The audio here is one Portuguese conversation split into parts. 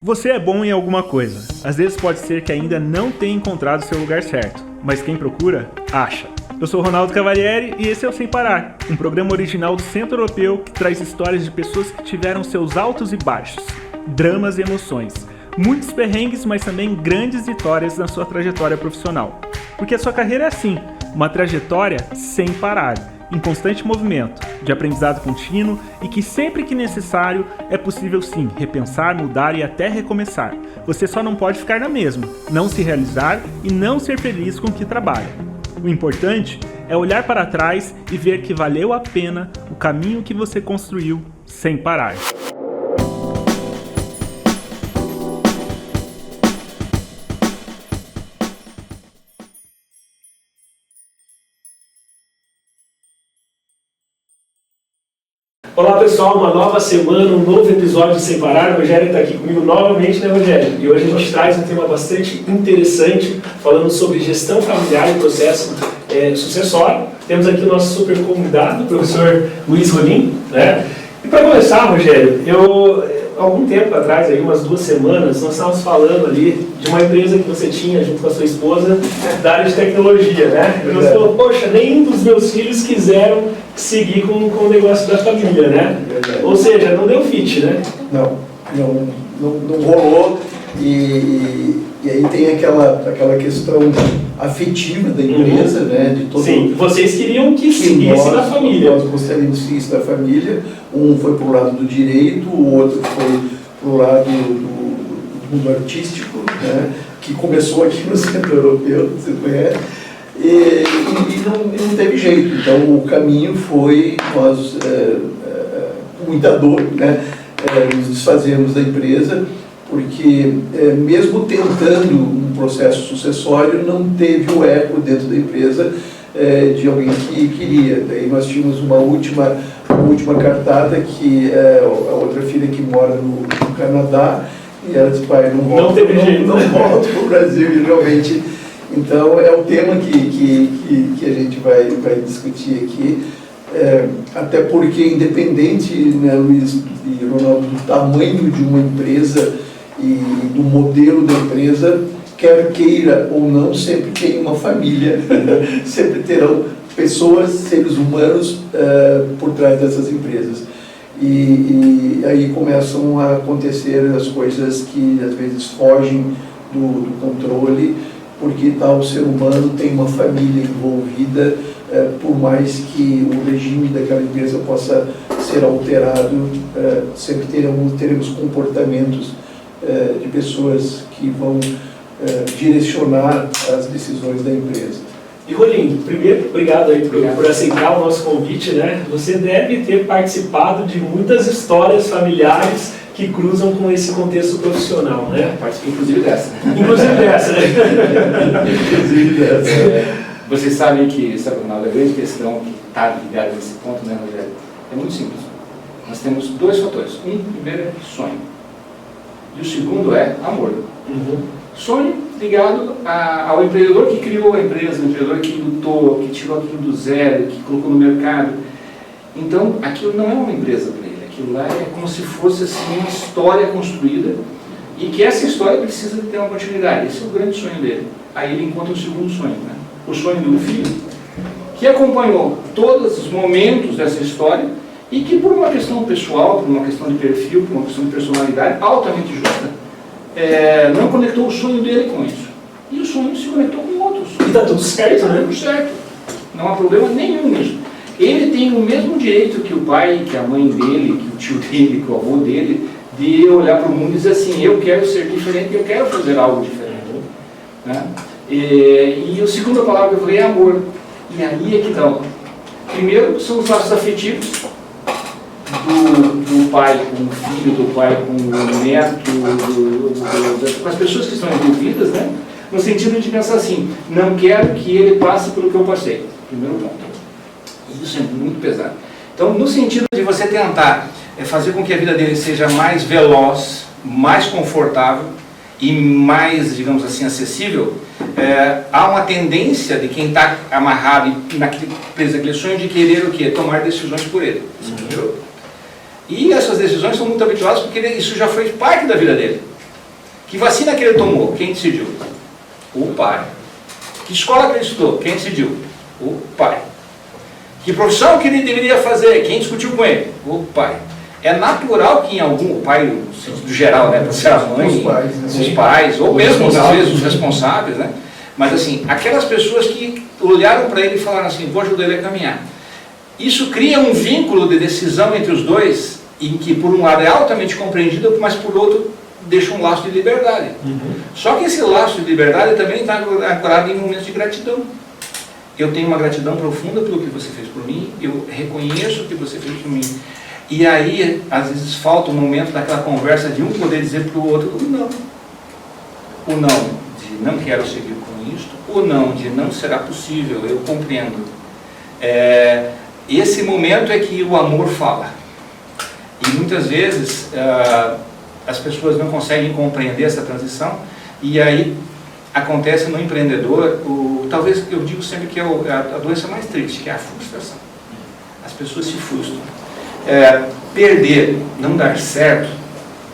Você é bom em alguma coisa. Às vezes pode ser que ainda não tenha encontrado seu lugar certo, mas quem procura, acha. Eu sou Ronaldo Cavalieri e esse é o Sem Parar, um programa original do Centro Europeu que traz histórias de pessoas que tiveram seus altos e baixos, dramas e emoções, muitos perrengues, mas também grandes vitórias na sua trajetória profissional. Porque a sua carreira é assim, uma trajetória sem parar, em constante movimento, de aprendizado contínuo e que sempre que necessário é possível sim repensar, mudar e até recomeçar. Você só não pode ficar na mesma, não se realizar e não ser feliz com o que trabalha. O importante é olhar para trás e ver que valeu a pena o caminho que você construiu sem parar. Olá pessoal, uma nova semana, um novo episódio de Sem Parar. O Rogério está aqui comigo novamente, né, Rogério? E hoje a gente traz um tema bastante interessante, falando sobre gestão familiar e processo sucessório. Temos aqui o nosso super convidado, o professor Luiz Rolim, né? E para começar, Rogério, algum tempo atrás, aí, umas 2 semanas, nós estávamos falando ali de uma empresa que você tinha junto com a sua esposa da área de tecnologia, né? E você falou, poxa, nenhum dos meus filhos quiseram seguir com o negócio da família, né? Ou seja, não deu fit, né? Não rolou e aí tem aquela questão afetiva da empresa, né? De todo. Sim, vocês queriam que seguisse da família. Nós gostaríamos que seguisse da família. Um foi para o lado do direito, o outro foi para o lado do mundo artístico, né? Que começou aqui no Centro Europeu, você conhece. E não teve jeito. Então o caminho foi nós, com muita dor, né? Nos desfazermos da empresa, porque mesmo tentando um processo sucessório, não teve o eco dentro da empresa de alguém que queria. Daí nós tínhamos uma última cartada, que a outra filha que mora no Canadá, e ela disse, pai, não volto para o Brasil, e realmente. Então é um tema que a gente vai discutir aqui, até porque independente, né, Luiz e Ronaldo, do tamanho de uma empresa e do modelo da empresa, quer queira ou não, sempre tem uma família, sempre terão pessoas, seres humanos por trás dessas empresas. E aí começam a acontecer as coisas que às vezes fogem do controle, porque tal ser humano tem uma família envolvida, por mais que o regime daquela empresa possa ser alterado, sempre teremos comportamentos de pessoas que vão direcionar as decisões da empresa. E Rolim, primeiro, obrigado aí por aceitar o nosso convite, né? Você deve ter participado de muitas histórias familiares que cruzam com esse contexto profissional, né? Participei inclusive dessa. Inclusive dessa, né? Vocês sabem que, Ronaldo, a grande questão que está ligada nesse ponto, né, Rogério? É muito simples. Nós temos 2 fatores. Primeiro é sonho. E o segundo é amor. Sonho ligado ao empreendedor que criou a empresa, o empreendedor que lutou, que tirou aquilo do zero, que colocou no mercado. Então, aquilo não é uma empresa para ele. Aquilo lá é como se fosse assim, uma história construída, e que essa história precisa de ter uma continuidade. Esse é o grande sonho dele. Aí ele encontra o segundo sonho, né? O sonho do filho, que acompanhou todos os momentos dessa história e que, por uma questão pessoal, por uma questão de perfil, por uma questão de personalidade altamente justa, não conectou o sonho dele com isso. E o sonho se conectou com outros. E está tudo certo, né? Tudo certo. Não há problema nenhum nisso. Ele tem o mesmo direito que o pai, que a mãe dele, que o tio dele, que o avô dele, de olhar para o mundo e dizer assim, eu quero ser diferente, eu quero fazer algo diferente. Né? E a segunda palavra que eu falei é amor. E aí é que dá. Primeiro são os laços afetivos do pai com o filho, do pai com o neto, com as pessoas que estão envolvidas, né? No sentido de pensar assim, não quero que ele passe pelo que eu passei. Primeiro ponto. Isso é muito pesado. Então, no sentido de você tentar fazer com que a vida dele seja mais veloz, mais confortável e mais, digamos assim, acessível, há uma tendência de quem está amarrado e preso naquele sonho de querer o quê? Tomar decisões por ele. Entendeu? E essas decisões são muito habituais porque isso já foi parte da vida dele. Que vacina que ele tomou? Quem decidiu? O pai. Que escola que ele estudou? Quem decidiu? O pai. Que profissão que ele deveria fazer? Quem discutiu com ele? O pai. É natural que em algum, o pai, no sentido geral, né, para ser a mãe, os pais, ou mesmo às vezes os responsáveis, né? Mas assim, aquelas pessoas que olharam para ele e falaram assim, vou ajudar ele a caminhar. Isso cria um vínculo de decisão entre os dois, em que por um lado é altamente compreendido, mas por outro deixa um laço de liberdade. Só que esse laço de liberdade também está ancorado em momentos de gratidão. Eu tenho uma gratidão profunda pelo que você fez por mim, eu reconheço o que você fez por mim. E aí, às vezes, falta um momento daquela conversa de um poder dizer para o outro o não. O não de não quero seguir com isto, o não de não será possível, eu compreendo. Esse momento é que o amor fala. E muitas vezes as pessoas não conseguem compreender essa transição, e aí acontece no empreendedor, talvez eu digo sempre que é a doença mais triste, que é a frustração. As pessoas se frustram. Perder, não dar certo,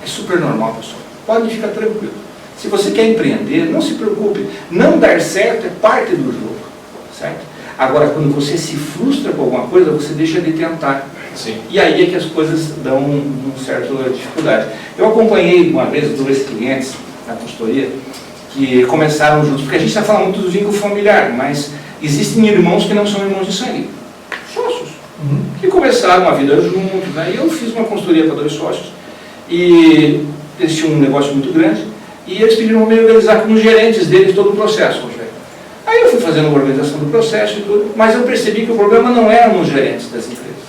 é super normal, pessoal. Pode ficar tranquilo. Se você quer empreender, não se preocupe. Não dar certo é parte do jogo, certo? Agora, quando você se frustra com alguma coisa, você deixa de tentar. Sim. E aí é que as coisas dão uma certa dificuldade. Eu acompanhei uma vez 2 clientes na consultoria que começaram juntos, porque a gente está falando muito do vínculo familiar, mas existem irmãos que não são irmãos de sangue, sócios, que começaram a vida juntos, né? E eu fiz uma consultoria para 2 sócios, e eles tinham um negócio muito grande, e eles pediram para me organizar com os gerentes deles todo o processo. Aí eu fui fazendo uma organização do processo e tudo, mas eu percebi que o problema não era nos gerentes das empresas,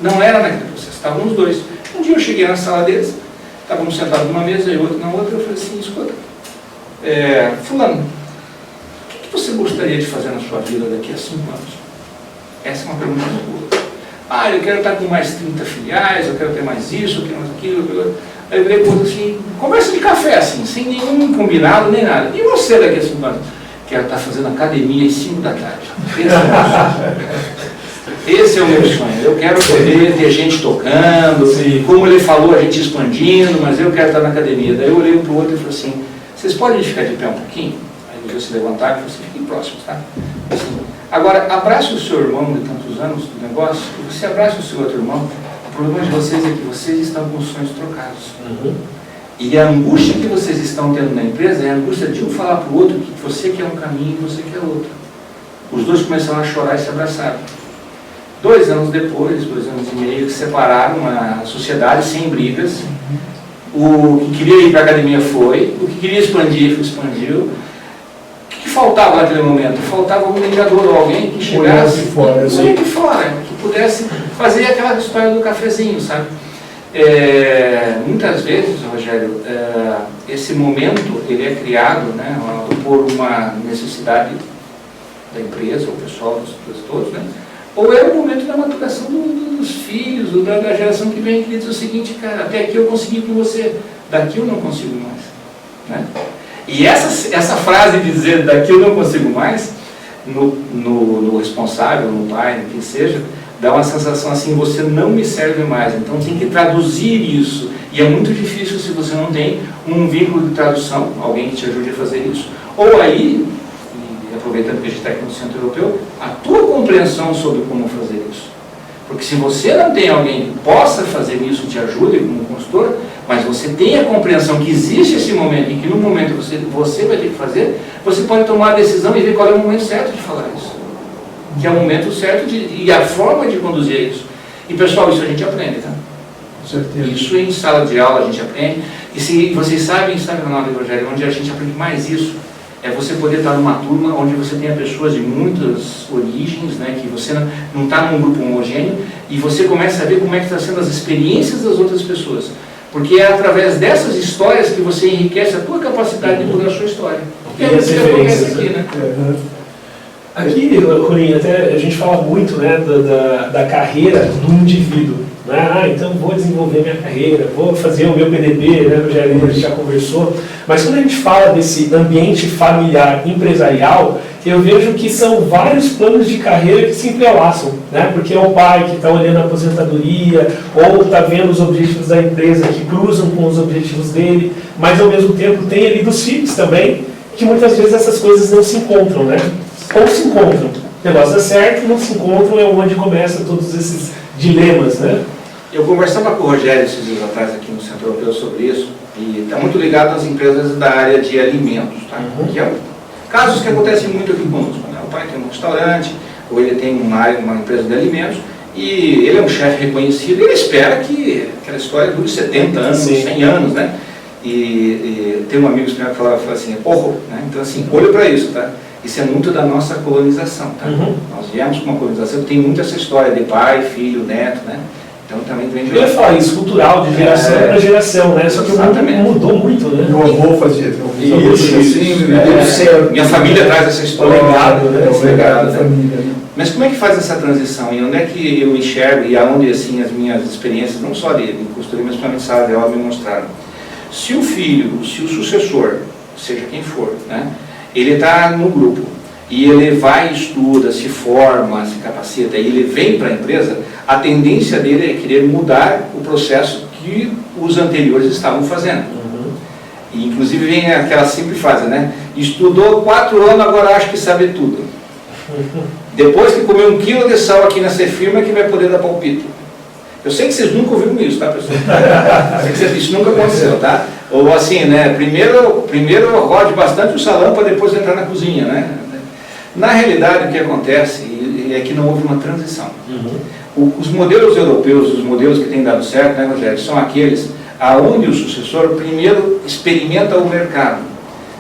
não era naquele processo, estavam os dois. Um dia eu cheguei na sala deles, estávamos sentados numa mesa e outro na outra, eu falei assim, escuta, fulano, o que você gostaria de fazer na sua vida daqui a 5 anos? Essa é uma pergunta muito boa. Eu quero estar com mais 30 filiais, eu quero ter mais isso, eu quero mais aquilo. Aí eu virei com assim, conversa de café assim, sem nenhum combinado, nem nada. E você daqui a 5 anos? Quero estar fazendo academia às 5 da tarde. Esse é o meu sonho. Eu quero poder ter gente tocando, como ele falou, a gente expandindo, mas eu quero estar na academia. Daí eu olhei um para o outro e falei assim, vocês podem ficar de pé um pouquinho? Aí eles se levantaram e falaram assim, fiquem próximos, tá? Assim, agora, abrace o seu irmão de tantos anos do negócio, e você abraça o seu outro irmão. O problema de vocês é que vocês estão com sonhos trocados. E a angústia que vocês estão tendo na empresa é a angústia de um falar para o outro que você quer um caminho e você quer outro. Os dois começaram a chorar e se abraçaram. 2 anos depois, 2 anos e meio, se separaram, uma sociedade sem brigas. O que queria ir para a academia foi, o que queria expandir, expandiu. O que faltava naquele momento? Faltava um ligador, alguém que chegasse de fora, que pudesse fazer aquela história do cafezinho, sabe? Muitas vezes, Rogério, esse momento ele é criado, né, por uma necessidade da empresa, o pessoal dos todos, né? Ou é o momento da maturação dos filhos, ou da geração que vem, que diz o seguinte, cara, até aqui eu consegui com você, daqui eu não consigo mais, né? E essa frase de dizer daqui eu não consigo mais, no responsável, no pai, no que seja, dá uma sensação assim, você não me serve mais, então tem que traduzir isso, e é muito difícil se você não tem um vínculo de tradução, alguém que te ajude a fazer isso. Ou aí, aproveitando que a gente está aqui no Centro Europeu, a tua compreensão sobre como fazer isso. Porque se você não tem alguém que possa fazer isso, te ajude como consultor, mas você tem a compreensão que existe esse momento, e que no momento você vai ter que fazer, você pode tomar a decisão e ver qual é o momento certo de falar isso. Que é o momento certo e a forma de conduzir isso. E pessoal, isso a gente aprende, tá? Com certeza. Isso em sala de aula a gente aprende. E se vocês sabem, Ronaldo e Rogério, onde a gente aprende mais isso, é você poder estar numa turma onde você tenha pessoas de muitas origens, né, que você não está num grupo homogêneo, e você começa a ver como é que estão sendo as experiências das outras pessoas. Porque é através dessas histórias que você enriquece a tua capacidade de mudar a sua história. E as referências, aqui, né? Aqui, Rolinho, até a gente fala muito, né, da carreira do indivíduo. Né? Então vou desenvolver minha carreira, vou fazer o meu PDP, né, a gente já conversou. Mas quando a gente fala desse ambiente familiar, empresarial, eu vejo que são vários planos de carreira que se entrelaçam, né? Porque é o pai que está olhando a aposentadoria, ou está vendo os objetivos da empresa que cruzam com os objetivos dele, mas ao mesmo tempo tem ali dos filhos também, que muitas vezes essas coisas não se encontram, né? Ou se encontram. O negócio dá certo, não se encontram, é onde começam todos esses dilemas, né? Eu conversava com o Rogério esses dias atrás aqui no Centro Europeu sobre isso, e está muito ligado às empresas da área de alimentos, tá? Que é casos que acontecem muito aqui conosco, né? O pai tem um restaurante, ou ele tem uma empresa de alimentos, e ele é um chefe reconhecido, e ele espera que aquela história dure 70 anos, 100 anos, né? E tem um amigo que falava assim, porro, né? Então assim, olha para isso, tá? Isso é muito da nossa colonização, tá? Nós viemos com uma colonização que tem muito essa história de pai, filho, neto, né? Então também vem... Eu ia falar isso, cultural, de geração para geração, né? Só que o mundo mudou muito, né? Meu avô fazia isso, assim, minha família traz essa história. Legado, né? É o legado da família. Mas como é que faz essa transição? E onde é que eu enxergo e aonde assim as minhas experiências, não só de costura, mas principalmente sala de aula, me mostraram? Se o filho, se o sucessor, seja quem for, né? Ele está no grupo e ele vai, estuda, se forma, se capacita e ele vem para a empresa, a tendência dele é querer mudar o processo que os anteriores estavam fazendo. E inclusive vem aquela simples frase, né? Estudou 4 anos, agora acha que sabe tudo. Depois que comer 1 quilo de sal aqui nessa firma, que vai poder dar palpite. Eu sei que vocês nunca ouviram isso, tá, pessoal? Isso nunca aconteceu, tá? Ou assim, né? Primeiro rode bastante o salão para depois entrar na cozinha, né? Na realidade, o que acontece é que não houve uma transição. Os modelos europeus, os modelos que têm dado certo, né, Rogério, são aqueles aonde o sucessor primeiro experimenta o mercado.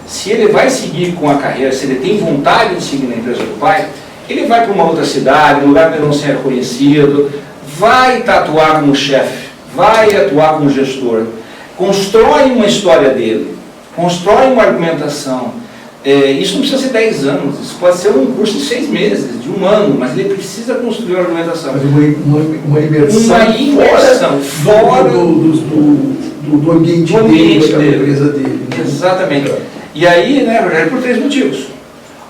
Se ele vai seguir com a carreira, se ele tem vontade de seguir na empresa do pai, ele vai para uma outra cidade, um lugar que ele não seja conhecido, vai atuar como chefe, vai atuar como gestor, constrói uma história dele, constrói uma argumentação. Isso não precisa ser 10 anos, isso pode ser um curso de 6 meses, de 1 ano, mas ele precisa construir uma argumentação. Mas uma imersão fora do ambiente dele, da empresa dele. Né? Exatamente. E aí, né, Rogério, por 3 motivos.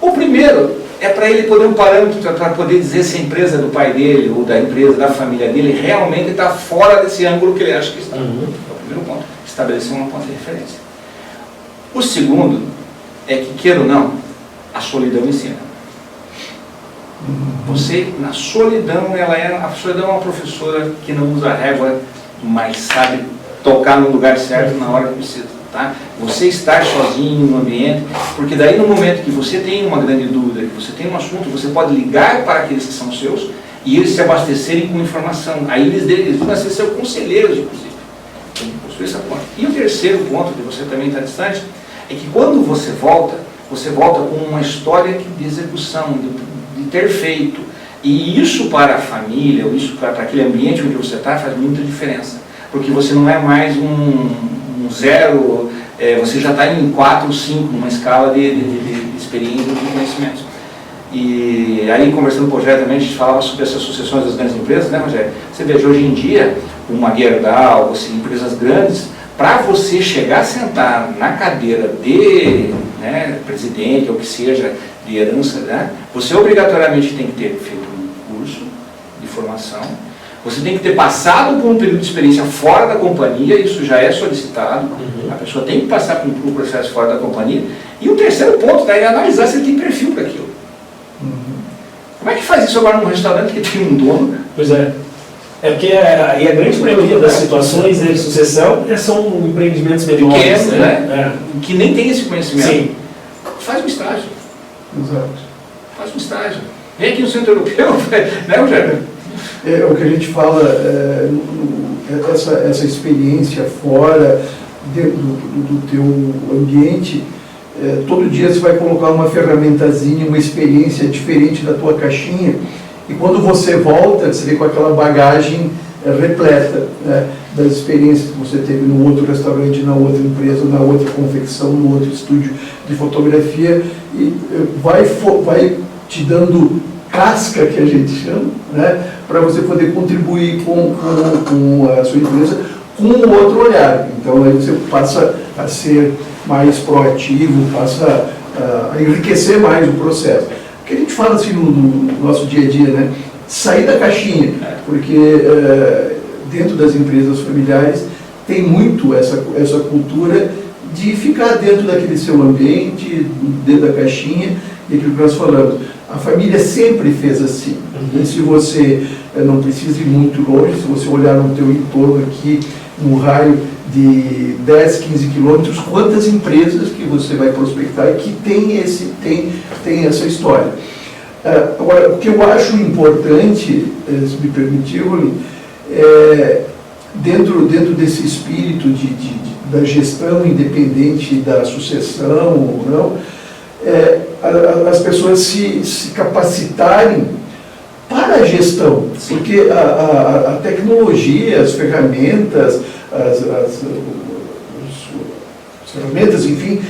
O primeiro é para ele poder um parâmetro para poder dizer se a empresa do pai dele ou da empresa, da família dele, realmente está fora desse ângulo que ele acha que está. É o primeiro ponto, estabelecer uma ponta de referência. O segundo é que, queira ou não, a solidão ensina. Você, na solidão, a solidão é uma professora que não usa régua, mas sabe tocar no lugar certo na hora que precisa. Tá? Você estar sozinho no ambiente, porque daí no momento que você tem uma grande dúvida, que você tem um assunto, você pode ligar para aqueles que são seus e eles se abastecerem com informação. Aí eles vão ser seus conselheiros, inclusive. Tem que construir essa ponte. E o terceiro ponto, que você também está distante, é que quando você volta com uma história de execução, de ter feito. E isso para a família, isso para aquele ambiente onde você está, faz muita diferença. Porque você não é mais um 0, você já está em 4 ou 5, numa escala de experiência e de conhecimento. E aí, conversando com o Rogério também, a gente falava sobre essas sucessões das grandes empresas, né, Rogério? Você veja, hoje em dia, uma Gerdau, assim, empresas grandes, para você chegar a sentar na cadeira de presidente, ou que seja, de herança, né, você obrigatoriamente tem que ter feito um curso de formação, você tem que ter passado por um período de experiência fora da companhia, isso já é solicitado, a pessoa tem que passar por um processo fora da companhia. E o terceiro ponto é analisar se ele tem perfil para aquilo. Como é que faz isso agora num restaurante que tem um dono? Pois é. É porque a grande maioria das situações de sucessão são empreendimentos menores, né? Que nem tem esse conhecimento. Sim. Faz um estágio. Exato. Faz um estágio. Vem aqui no Centro Europeu, né, Rogério? O que a gente fala, essa experiência fora do teu ambiente, todo dia você vai colocar uma ferramentazinha, uma experiência diferente da tua caixinha, e quando você volta, você vê com aquela bagagem repleta, né, das experiências que você teve no outro restaurante, na outra empresa, na outra confecção, no outro estúdio de fotografia, e vai te dando casca, que a gente chama, né, para você poder contribuir com a sua empresa com um outro olhar. Então aí você passa a ser mais proativo, passa a enriquecer mais o processo. O que a gente fala assim no nosso dia a dia, né? Sair da caixinha, porque dentro das empresas familiares tem muito essa cultura de ficar dentro daquele seu ambiente, dentro da caixinha, e aquilo que nós falamos. A família sempre fez assim. E se você não precisa ir muito longe, se você olhar no teu entorno aqui, no raio de 10, 15 quilômetros, quantas empresas que você vai prospectar que tem essa história. Agora, o que eu acho importante, se me permitiu, dentro desse espírito da gestão independente da sucessão ou não, as pessoas se capacitarem para a gestão, porque a tecnologia, as ferramentas, as ferramentas, enfim,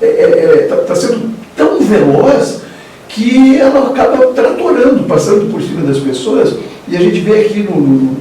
está sendo tão veloz que ela acaba tratorando, passando por cima das pessoas, e a gente vê aqui no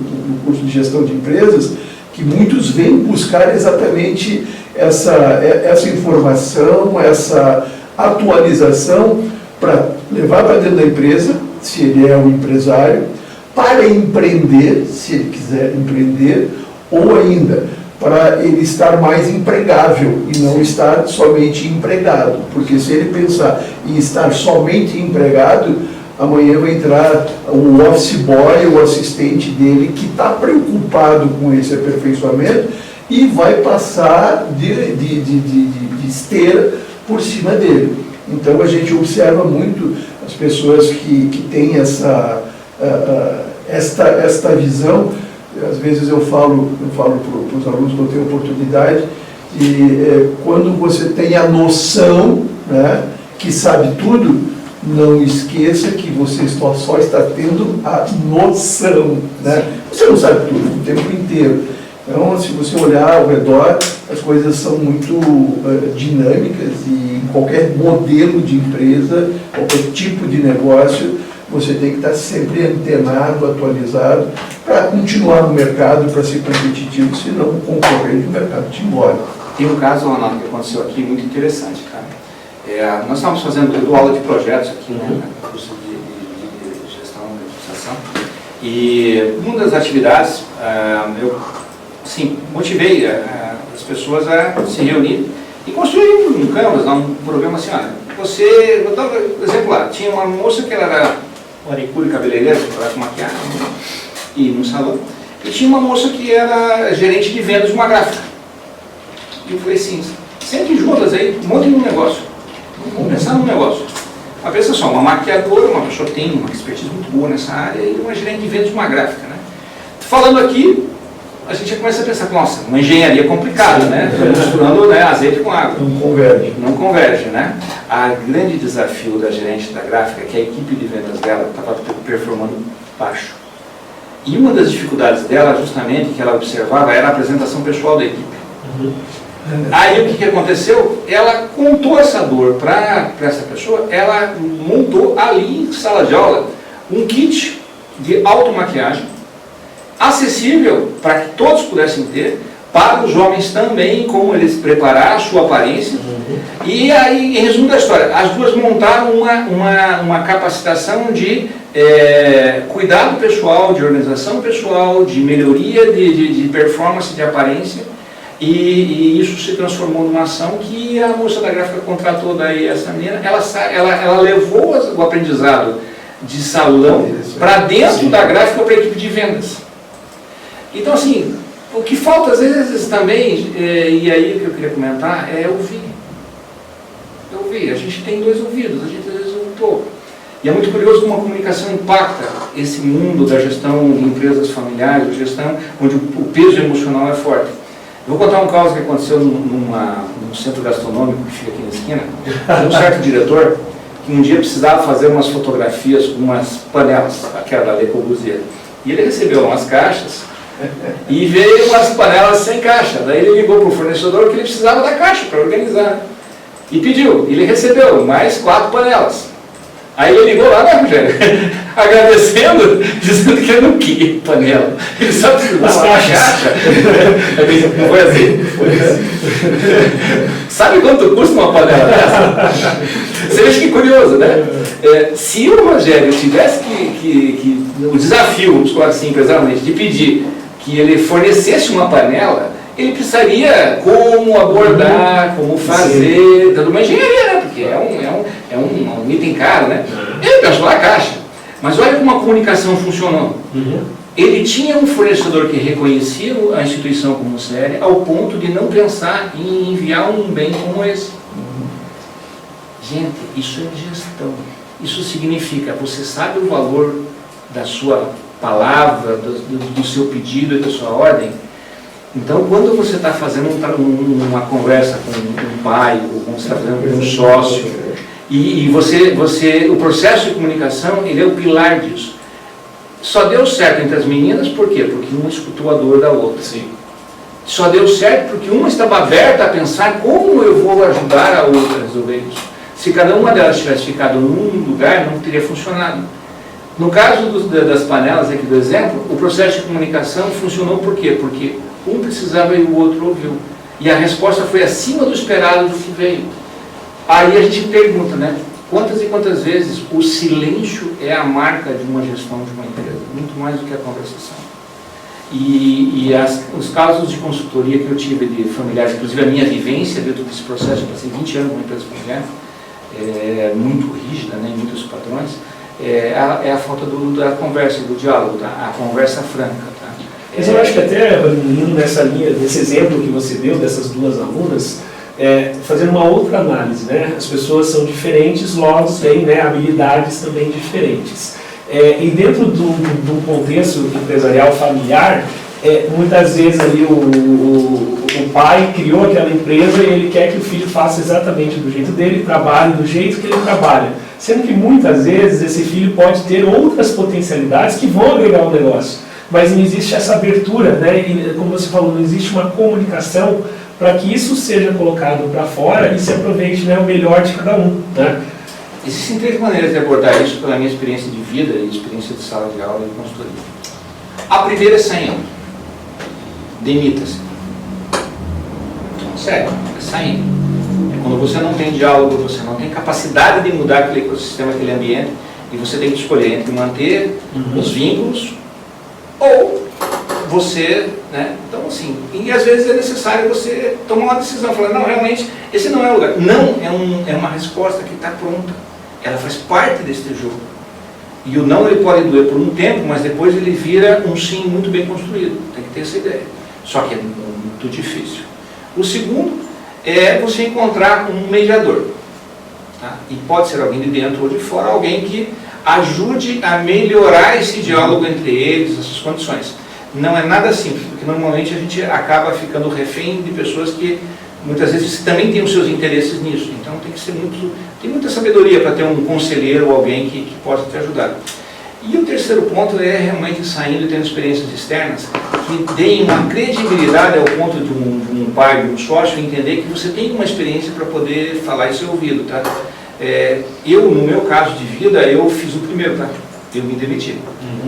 curso de gestão de empresas que muitos vêm buscar exatamente essa informação, essa atualização para levar para dentro da empresa, se ele é um empresário, para empreender, se ele quiser empreender, ou ainda para ele estar mais empregável e não estar somente empregado, porque se ele pensar em estar somente empregado, amanhã vai entrar o office boy, o assistente dele, que está preocupado com esse aperfeiçoamento e vai passar de esteira por cima dele. Então a gente observa muito as pessoas que têm esta visão. Às vezes eu falo para os alunos que eu tenho oportunidade, e quando você tem a noção, né, que sabe tudo, não esqueça que você só está tendo a noção, né? Você não sabe tudo o tempo inteiro. Então, se você olhar ao redor, as coisas são muito dinâmicas, e em qualquer modelo de empresa, qualquer tipo de negócio, você tem que estar sempre antenado, atualizado, para continuar no mercado, para ser competitivo, senão o concorrente do mercado te embora. Tem um caso, Ronaldo, que aconteceu aqui muito interessante, cara. Nós estávamos fazendo, eu dou aula de projetos aqui, né, no curso de gestão de administração, e uma das atividades, eu assim, motivei as pessoas a se reunir e construir um Canvas, um programa assim, olha, você, eu estava, exemplo lá, tinha uma moça que ela era manicure cabeleireira, ela com maquiagem, e num salão, e tinha uma moça que era gerente de vendas de uma gráfica. E eu falei assim, sempre juntas aí, montem um negócio, vamos pensar num negócio. Mas pensa só, uma maquiadora, uma pessoa que tem uma expertise muito boa nessa área, e uma gerente de vendas de uma gráfica, né? Falando aqui, a gente já começa a pensar, nossa, uma engenharia complicada, né? Misturando, né, azeite com água. Não converge. Não converge, né? O grande desafio da gerente da gráfica é que a equipe de vendas dela estava performando baixo. E uma das dificuldades dela, justamente, que ela observava, era a apresentação pessoal da equipe. Aí o que aconteceu? Ela contou essa dor para essa pessoa, ela montou ali em sala de aula um kit de automaquiagem, acessível para que todos pudessem ter, para os homens também, como eles preparar a sua aparência. E aí, em resumo da história, as duas montaram uma capacitação de cuidado pessoal, de organização pessoal, de melhoria de performance de aparência, e isso se transformou numa ação que a moça da gráfica contratou daí essa menina. Ela levou o aprendizado de salão para dentro da gráfica para a equipe de vendas. Então, assim, o que falta às vezes também, e aí o que eu queria comentar, é ouvir. A gente tem dois ouvidos, a gente às vezes ouve pouco. E é muito curioso como a comunicação impacta esse mundo da gestão de empresas familiares, de gestão onde o peso emocional é forte. Eu vou contar um caso que aconteceu num centro gastronômico que fica aqui na esquina. Um certo diretor que um dia precisava fazer umas fotografias com umas panelas, aquela da Le Corbusier. E ele recebeu umas caixas e veio umas panelas sem caixa. Daí ele ligou para o fornecedor que ele precisava da caixa para organizar. E pediu, ele recebeu mais 4 panelas. Aí ele ligou lá, né, Rogério? Agradecendo, dizendo que ele não queria panela. Ele só precisava uma caixa. Não foi assim? Sabe quanto custa uma panela dessa? Você veja que curioso, né? Se o Rogério tivesse o desafio, vamos falar assim, empresarialmente, de pedir que ele fornecesse uma panela, ele precisaria como abordar, como fazer, toda uma engenharia, né? Porque é um item caro, né? Ele pensou na caixa. Mas olha como a comunicação funcionou. Ele tinha um fornecedor que reconhecia a instituição como séria, ao ponto de não pensar em enviar um bem como esse. Gente, isso é gestão. Isso significa, você sabe o valor da sua palavra, do seu pedido e da sua ordem. Então, quando você está fazendo uma conversa com um pai, ou quando você está fazendo com um sócio, e o processo de comunicação, ele é o pilar disso. Só deu certo entre as meninas, por quê? Porque uma escutou a dor da outra. Sim. Só deu certo porque uma estava aberta a pensar como eu vou ajudar a outra a resolver isso. Se cada uma delas tivesse ficado num lugar, não teria funcionado. No caso das panelas, aqui do exemplo, o processo de comunicação funcionou por quê? Porque um precisava e o outro ouviu. E a resposta foi acima do esperado do que veio. Aí a gente pergunta, né? Quantas e quantas vezes o silêncio é a marca de uma gestão de uma empresa? Muito mais do que a conversação. Os casos de consultoria que eu tive de familiares, inclusive a minha vivência dentro desse processo, eu passei 20 anos numa empresa familiar, muito rígida, né, em muitos padrões, é a falta da conversa, do diálogo, tá? A conversa franca. Tá? Mas eu acho que até, indo nessa linha, nesse exemplo que você deu dessas duas alunas, fazendo uma outra análise, né? As pessoas são diferentes, logo têm, né, habilidades também diferentes. E dentro do contexto empresarial familiar, muitas vezes ali o pai criou aquela empresa e ele quer que o filho faça exatamente do jeito dele, trabalhe do jeito que ele trabalha. Sendo que muitas vezes esse filho pode ter outras potencialidades que vão agregar ao negócio. Mas não existe essa abertura, né? E, como você falou, não existe uma comunicação para que isso seja colocado para fora e se aproveite, né, o melhor de cada um. Né? Existem 3 maneiras de abordar isso pela minha experiência de vida e experiência de sala de aula e consultoria. A primeira é saindo. Demita-se. Sério, é saindo. Quando você não tem diálogo, você não tem capacidade de mudar aquele ecossistema, aquele ambiente, e você tem que escolher entre manter os vínculos ou você, né? Então assim, e às vezes é necessário você tomar uma decisão, falar, não, realmente, esse não é o lugar. Não, é uma resposta que está pronta. Ela faz parte desse jogo. E o não, ele pode doer por um tempo, mas depois ele vira um sim muito bem construído. Tem que ter essa ideia. Só que é muito difícil. O segundo é você encontrar um mediador. Tá? E pode ser alguém de dentro ou de fora, alguém que ajude a melhorar esse diálogo entre eles, essas condições. Não é nada simples, porque normalmente a gente acaba ficando refém de pessoas que muitas vezes também têm os seus interesses nisso. Então tem muita sabedoria para ter um conselheiro ou alguém que possa te ajudar. E o terceiro ponto é realmente saindo e tendo experiências externas que deem uma credibilidade ao ponto de um pai, de um sócio, entender que você tem uma experiência para poder falar e ser ouvido. Tá? No meu caso de vida, eu fiz o primeiro, tá? Eu me demiti.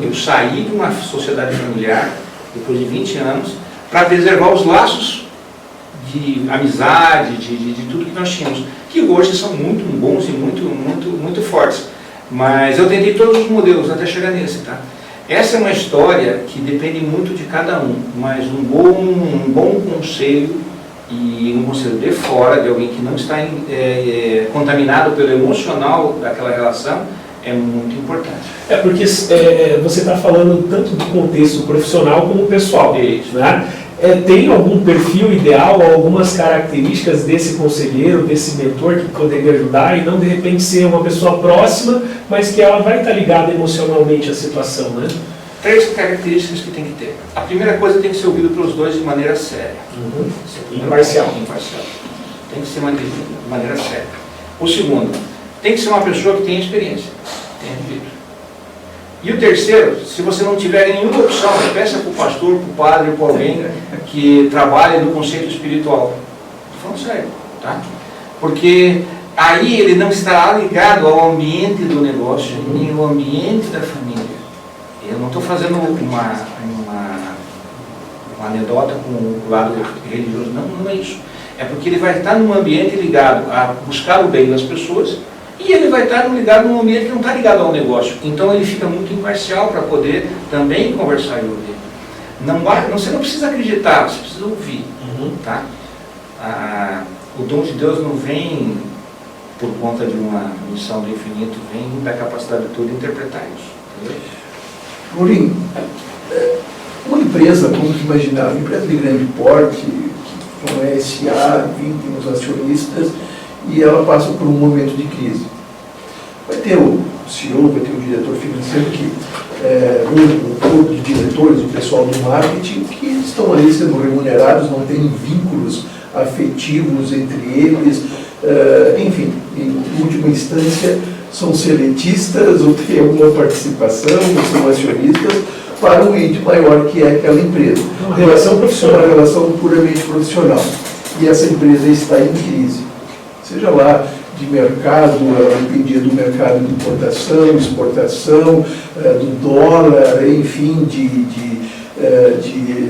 Eu saí de uma sociedade familiar, depois de 20 anos, para preservar os laços de amizade, de tudo que nós tínhamos, que hoje são muito bons e muito fortes. Mas eu tentei todos os modelos até chegar nesse, tá? Essa é uma história que depende muito de cada um, mas um bom conselho, e um conselho de fora, de alguém que não está contaminado pelo emocional daquela relação, é muito importante. Porque você está falando tanto do contexto profissional como pessoal. Isso. Né? Tem algum perfil ideal, algumas características desse conselheiro, desse mentor que poderia ajudar e não de repente ser uma pessoa próxima, mas que ela vai estar ligada emocionalmente à situação, né? 3 características que tem que ter. A primeira coisa tem que ser ouvido pelos dois de maneira séria. Imparcial. Tem que ser de maneira séria. O segundo, tem que ser uma pessoa que tenha experiência, tenha vivido. E o terceiro, se você não tiver nenhuma opção, peça para o pastor, para o padre, para alguém que trabalhe no conceito espiritual. Estou falando sério, tá? Porque aí ele não estará ligado ao ambiente do negócio, nem ao ambiente da família. Eu não estou fazendo uma anedota com o lado religioso, não é isso. É porque ele vai estar num ambiente ligado a buscar o bem das pessoas e ele vai estar ligado num ambiente que não está ligado ao negócio. Então ele fica muito imparcial para poder também conversar e ouvir. Você não precisa acreditar, você precisa ouvir. Tá? O dom de Deus não vem por conta de uma missão do infinito, vem da capacidade de tudo interpretar isso. Entendeu? Rolim, uma empresa, vamos imaginar, uma empresa de grande porte, como é SA, tem os acionistas, e ela passa por um momento de crise. Vai ter o CEO, vai ter o diretor financeiro, o corpo de diretores, o pessoal do marketing, que estão ali sendo remunerados, não tem vínculos afetivos entre eles, enfim, em última instância, são seletistas ou têm alguma participação, ou são acionistas, para um ente maior que é aquela empresa. Uma relação profissional, uma relação puramente profissional. E essa empresa está em crise. Seja lá de mercado, dependia do mercado de importação, exportação, do dólar, enfim, de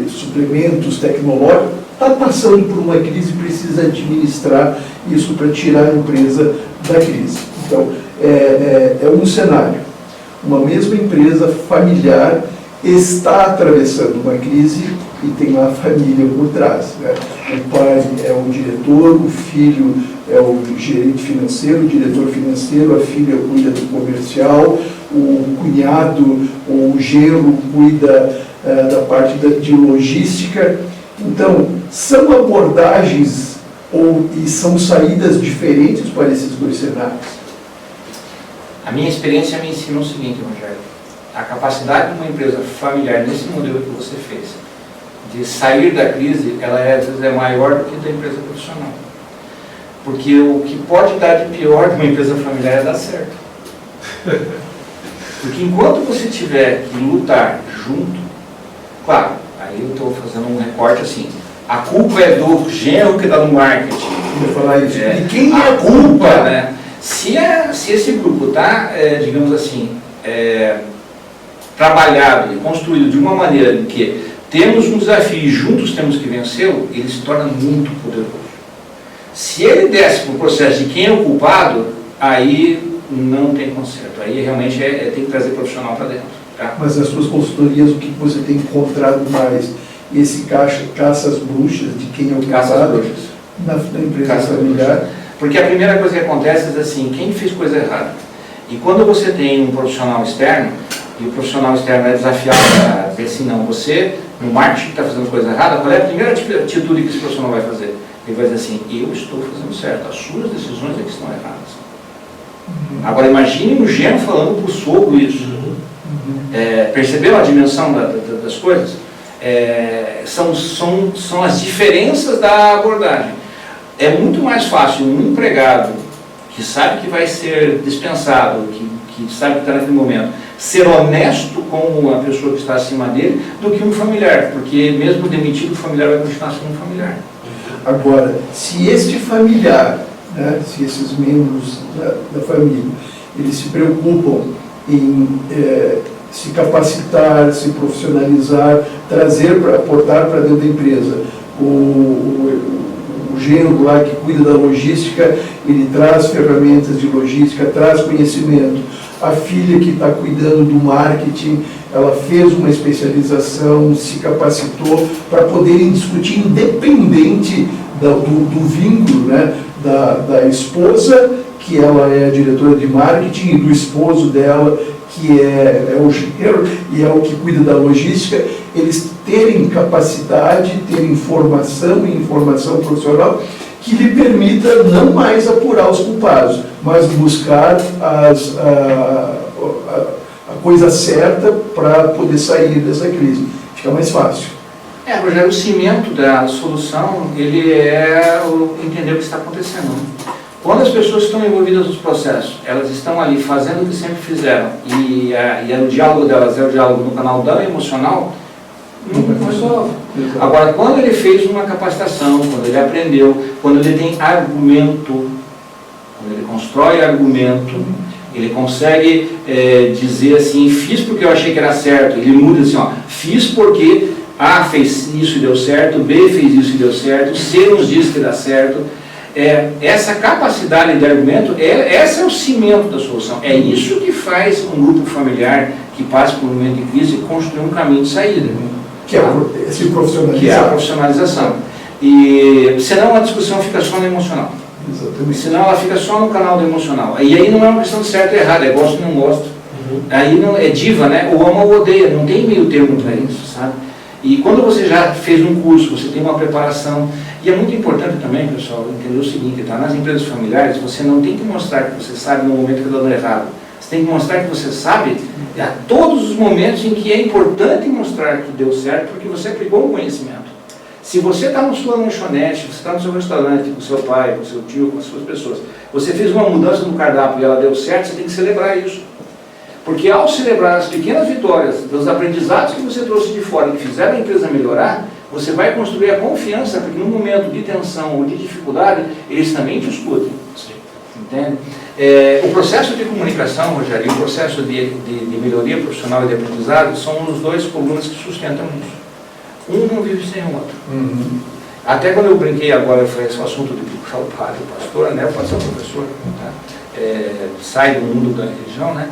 suplementos tecnológicos, está passando por uma crise e precisa administrar isso para tirar a empresa da crise. Então, é um cenário. Uma mesma empresa familiar está atravessando uma crise e tem lá a família por trás. Né? O pai é o diretor, o filho é o gerente financeiro, o diretor financeiro, a filha cuida do comercial, o cunhado ou o genro cuida da parte de logística. Então, são abordagens e são saídas diferentes para esses dois cenários. A minha experiência me ensina o seguinte, Rogério. A capacidade de uma empresa familiar, nesse modelo que você fez, de sair da crise, ela às vezes é maior do que da empresa profissional. Porque o que pode dar de pior de uma empresa familiar é dar certo. Porque enquanto você tiver que lutar junto, claro, aí eu estou fazendo um recorte assim, a culpa é do genro que está no marketing. Eu vou falar isso. E quem é a culpa, né? Se esse grupo está, digamos assim, trabalhado e construído de uma maneira em que temos um desafio e juntos temos que vencê-lo, ele se torna muito poderoso. Se ele desce para o processo de quem é o culpado, aí não tem conserto. Aí realmente tem que trazer profissional para dentro. Tá? Mas nas suas consultorias, o que você tem encontrado mais? Esse caça às bruxas, de quem é o culpado na empresa familiar? Porque a primeira coisa que acontece é assim, quem fez coisa errada? E quando você tem um profissional externo, e o profissional externo é desafiado a dizer assim, não, você, no marketing, está fazendo coisa errada, qual é a primeira atitude que esse profissional vai fazer? Ele vai dizer assim, eu estou fazendo certo, as suas decisões é que estão erradas. Agora imagine um genro falando para o sogro isso. Percebeu a dimensão das coisas? São as diferenças da abordagem. É muito mais fácil um empregado que sabe que vai ser dispensado, que sabe que está naquele momento, ser honesto com a pessoa que está acima dele, do que um familiar, porque mesmo demitido, o familiar vai continuar sendo um familiar. Agora, se este familiar, né, se esses membros da família, eles se preocupam em se capacitar, se profissionalizar, trazer, aportar para dentro da empresa, o genro lá que cuida da logística, ele traz ferramentas de logística, traz conhecimento. A filha que está cuidando do marketing, ela fez uma especialização, se capacitou para poderem discutir independente do vínculo, né, da esposa, que ela é a diretora de marketing, e do esposo dela, que é o genro e é o que cuida da logística, eles terem capacidade, terem formação e informação profissional que lhe permita não mais apurar os culpados, mas buscar a coisa certa para poder sair dessa crise. Fica mais fácil. Rogério, o cimento da solução, ele é entender o que está acontecendo. Quando as pessoas estão envolvidas nos processos, elas estão ali fazendo o que sempre fizeram, e o diálogo delas é o diálogo no canal da emocional, não resolve. Agora, quando ele fez uma capacitação, quando ele aprendeu, quando ele tem argumento, Quando ele constrói argumento, ele consegue dizer assim, fiz porque eu achei que era certo. Ele muda assim, ó, fiz porque A fez isso e deu certo, B fez isso e deu certo, C nos diz que dá certo. Essa capacidade de argumento, esse é o cimento da solução. É isso que faz um grupo familiar que passa por um momento de crise construir um caminho de saída. Que é esse profissionalização. Que é a profissionalização. E senão a discussão fica só no emocional. Exatamente. Senão ela fica só no canal do emocional. E aí não é uma questão de certo e errado, é gosto ou não gosto. Aí não, é diva, né? Ou ama ou odeia, não tem meio termo para isso, sabe? E quando você já fez um curso, você tem uma preparação, e é muito importante também, pessoal, entender o seguinte, tá? Nas empresas familiares, você não tem que mostrar que você sabe no momento que está dando errado. Você tem que mostrar que você sabe a todos os momentos em que é importante mostrar que deu certo, porque você aplicou um conhecimento. Se você está na sua lanchonete, você está no seu restaurante, com o seu pai, com o seu tio, com as suas pessoas, você fez uma mudança no cardápio e ela deu certo, você tem que celebrar isso. Porque ao celebrar as pequenas vitórias, dos aprendizados que você trouxe de fora e que fizeram a empresa melhorar, você vai construir a confiança, porque no momento de tensão ou de dificuldade, eles também te escutam. Entende? O processo de comunicação, Rogério, e o processo de melhoria profissional e de aprendizado são os dois colunas que sustentam isso. Um não vive sem o outro. Até quando eu brinquei agora, foi esse assunto de puxar o padre, o pastor, né? Pode ser o professor, tá? Sai do mundo da religião, né?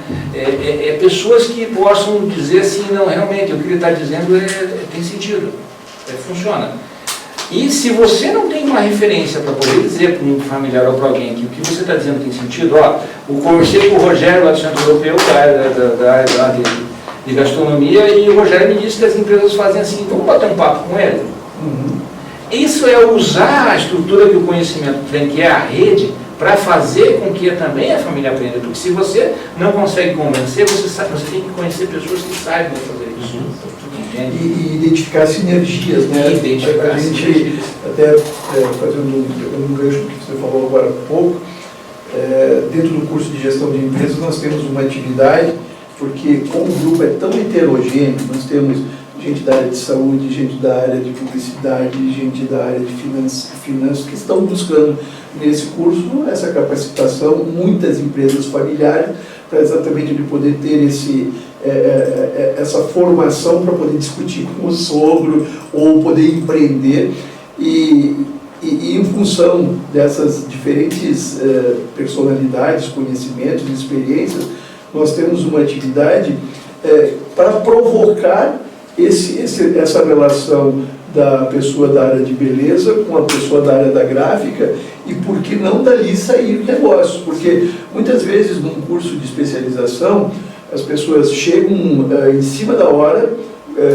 Pessoas que possam dizer assim, não, realmente, o que ele está dizendo tem sentido, funciona. E se você não tem uma referência para poder dizer para um familiar ou para alguém que o que você está dizendo tem sentido, ó, eu conversei com o Rogério lá do Centro Europeu, da área de gastronomia, e o Rogério me disse que as empresas fazem assim, vamos bater um papo com ele? Isso é usar a estrutura que o conhecimento tem, que é a rede, para fazer com que também a família aprenda. Porque se você não consegue convencer, você tem que conhecer pessoas que saibam fazer isso. E identificar sinergias, né? Identificar a gente, sinergias. até fazendo um gancho do que você falou agora há pouco, dentro do curso de gestão de empresas nós temos uma atividade, porque como o grupo é tão heterogêneo, nós temos gente da área de saúde, gente da área de publicidade, gente da área de finanças que estão buscando nesse curso essa capacitação, muitas empresas familiares, para exatamente ele poder ter essa formação para poder discutir com o sogro ou poder empreender e em função dessas diferentes personalidades, conhecimentos, experiências, nós temos uma atividade para provocar essa relação da pessoa da área de beleza com a pessoa da área da gráfica e por que não dali sair negócio, porque muitas vezes num curso de especialização as pessoas chegam em cima da hora,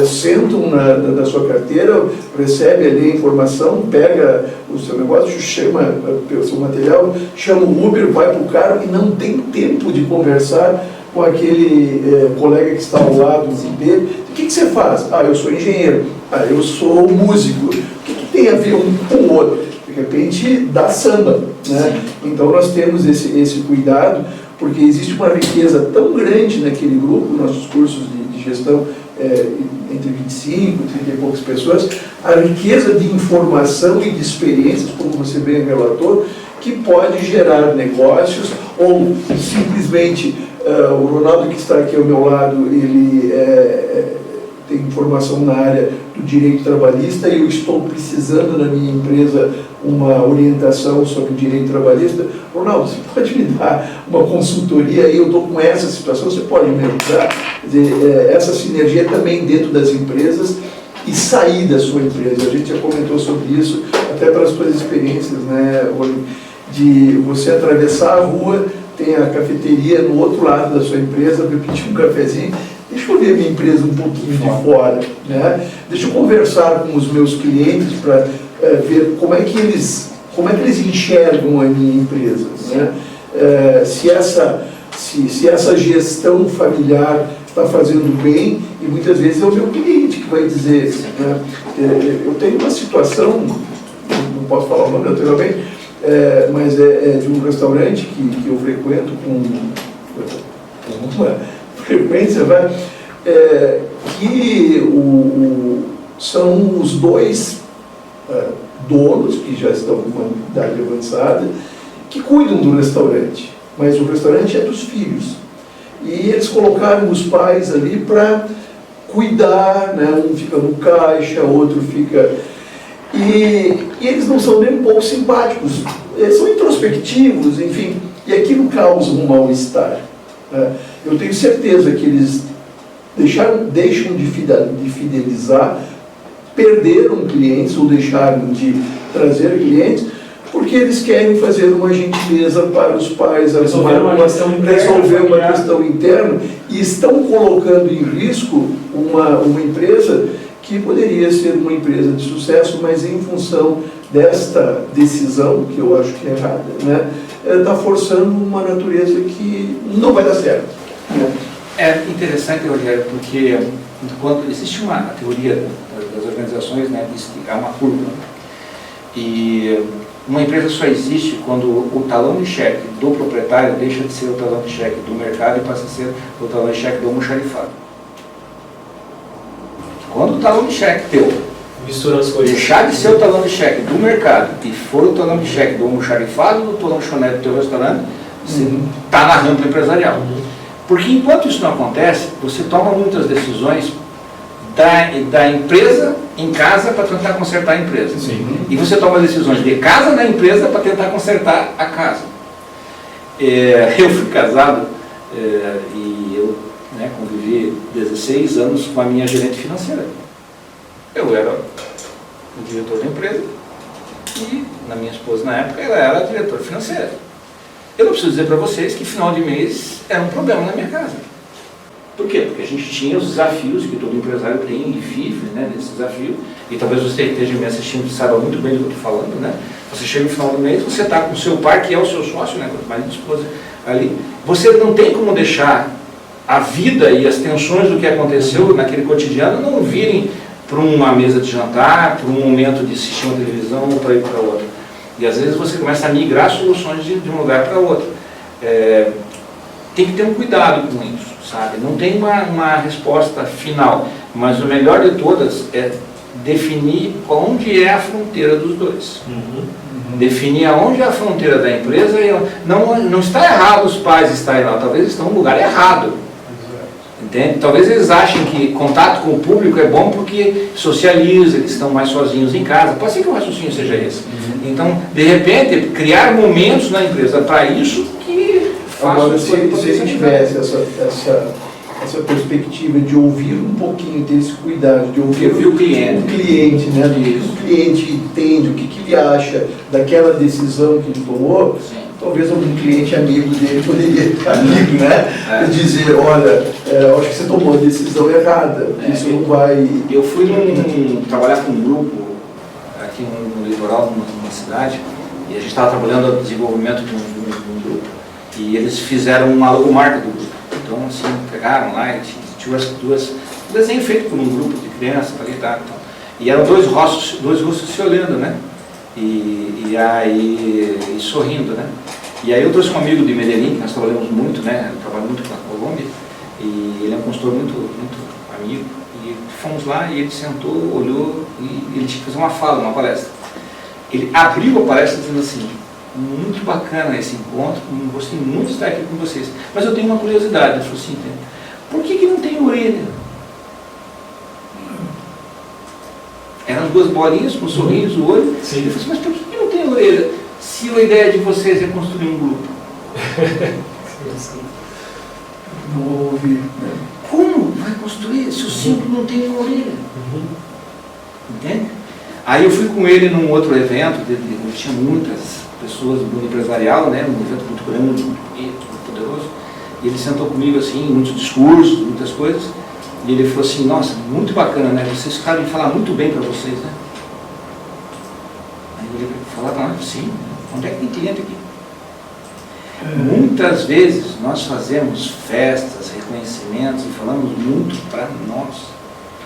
sentam na sua carteira, recebe ali a informação, pega o seu negócio, chama o seu material, chama o Uber, vai para o carro e não tem tempo de conversar com aquele colega que está ao lado dele. O que você faz? Eu sou engenheiro. Eu sou músico. O que tem a ver um com o outro? De repente dá samba, né? Então nós temos esse cuidado, porque existe uma riqueza tão grande naquele grupo, nossos cursos de gestão, entre 25, 30 e poucas pessoas, a riqueza de informação e de experiências, como você bem relatou, que pode gerar negócios ou simplesmente o Ronaldo, que está aqui ao meu lado, ele tem formação na área do direito trabalhista e eu estou precisando na minha empresa uma orientação sobre o direito trabalhista. Ronaldo, você pode me dar uma consultoria aí? Eu estou com essa situação, você pode me ajudar? Quer dizer, essa sinergia também dentro das empresas e sair da sua empresa. A gente já comentou sobre isso, até pelas suas experiências, né, de você atravessar a rua, tem a cafeteria no outro lado da sua empresa, para pedir um cafezinho. Deixa eu ver minha empresa um pouquinho de fora, né? Deixa eu conversar com os meus clientes para ver como é que eles enxergam a minha empresa, né? Se essa gestão familiar está fazendo bem, e muitas vezes é o meu cliente que vai dizer, né? Eu tenho uma situação, não posso falar o nome naturalmente, mas é de um restaurante que eu frequento com uma frequência, que são os dois donos, que já estão com uma idade avançada, que cuidam do restaurante, mas o restaurante é dos filhos. E eles colocaram os pais ali para cuidar, né? Um fica no caixa, outro fica... E eles não são nem um pouco simpáticos, eles são introspectivos, enfim, e aquilo causa um mal-estar. Né? Eu tenho certeza que eles deixam de fidelizar, perderam clientes ou deixaram de trazer clientes, porque eles querem fazer uma gentileza para os pais, resolver uma questão interna, e estão colocando em risco uma empresa que poderia ser uma empresa de sucesso, mas em função desta decisão, que eu acho que é errada, né, está forçando uma natureza que não vai dar certo. É interessante, Rogério, porque quando existe uma teoria das organizações, né, diz que há uma curva, e uma empresa só existe quando o talão de cheque do proprietário deixa de ser o talão de cheque do mercado e passa a ser o talão de cheque do almoxarifado. Quando o talão de cheque teu deixar de ser o talão de cheque do mercado e for o talão de cheque do almoxarifado do teu lanchonete do teu restaurante, você está na rampa empresarial. Porque enquanto isso não acontece, você toma muitas decisões da empresa em casa para tentar consertar a empresa. Sim. E você toma decisões de casa na empresa para tentar consertar a casa. Eu fui casado e eu convivi 16 anos com a minha gerente financeira. Eu era o diretor da empresa e a minha esposa na época ela era a diretora financeira. Eu não preciso dizer para vocês que final de mês era um problema na minha casa. Por quê? Porque a gente tinha os desafios que todo empresário tem e vive, né, nesse desafio. E talvez você esteja me assistindo e saiba muito bem do que eu estou falando, né? Você chega no final do mês, você está com o seu par, que é o seu sócio, né, com o marido e esposa ali. Você não tem como deixar a vida e as tensões do que aconteceu naquele cotidiano não virem para uma mesa de jantar, para um momento de assistir uma televisão ou para ir para outra. E às vezes você começa a migrar soluções de um lugar para outro. Tem que ter um cuidado com isso, sabe? Não tem uma resposta final, mas o melhor de todas é definir onde é a fronteira dos dois. Definir aonde é a fronteira da empresa. Não está errado os pais estarem lá, talvez estão no lugar errado. Entende? Talvez eles achem que contato com o público é bom porque socializa, eles estão mais sozinhos em casa. Pode ser que o raciocínio seja esse. Então, de repente, criar momentos na empresa para isso que faça... Agora, se ele tivesse essa perspectiva de ouvir um pouquinho, ter esse cuidado de ouvir o cliente, né? O cliente entende o que ele acha daquela decisão que ele tomou. Sim. Talvez algum cliente amigo dele poderia estar amigo, né? Dizer, olha, eu acho que você tomou a decisão errada, isso não vai... Eu fui trabalhar com um grupo aqui no litoral, numa cidade, e a gente estava trabalhando no desenvolvimento de um grupo, e eles fizeram uma logomarca do grupo. Então, assim, pegaram lá e tinha um desenho feito por um grupo de crianças, e eram dois rostos se olhando, né? E aí sorrindo, né? E aí eu trouxe um amigo de Medellín, que nós trabalhamos muito, né? Eu trabalho muito com a Colômbia, e ele é um consultor muito amigo, e fomos lá e ele sentou, olhou, e ele tinha que fazer uma fala, uma palestra. Ele abriu a palestra dizendo assim: muito bacana esse encontro, gostei muito de estar aqui com vocês, mas eu tenho uma curiosidade. Ele falou assim: por que não tem orelha? Eram duas bolinhas com um sorriso, o olho. Sim. Ele falou assim: mas por que não tem orelha? Se a ideia de vocês é construir um grupo. Não ouvi. Como vai construir se o símbolo não tem uma orelha? Entende? Aí eu fui com ele num outro evento, onde tinha muitas pessoas do mundo empresarial, né? Um evento muito grande, muito bonito, muito poderoso. E ele sentou comigo assim, muitos discursos, muitas coisas. E ele falou assim: nossa, muito bacana, né? Vocês sabem falar muito bem para vocês, né? Aí ele falava para nós: sim, onde é que tem cliente aqui? Muitas vezes nós fazemos festas, reconhecimentos e falamos muito para nós.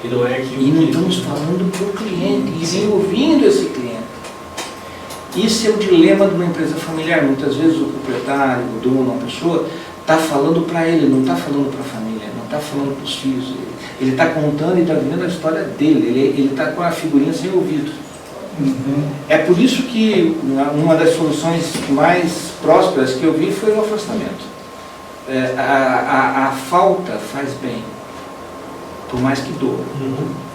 E não é aquilo. E não estamos falando para o cliente, e nem ouvindo esse cliente. Isso é o dilema de uma empresa familiar. Muitas vezes o proprietário, o dono, uma pessoa, está falando para ele, não está falando para a família, não está falando para os filhos. Ele está contando e está vivendo a história dele, ele está com a figurinha sem ouvido. É por isso que uma das soluções mais prósperas que eu vi foi o afastamento. A falta faz bem, por mais que doa.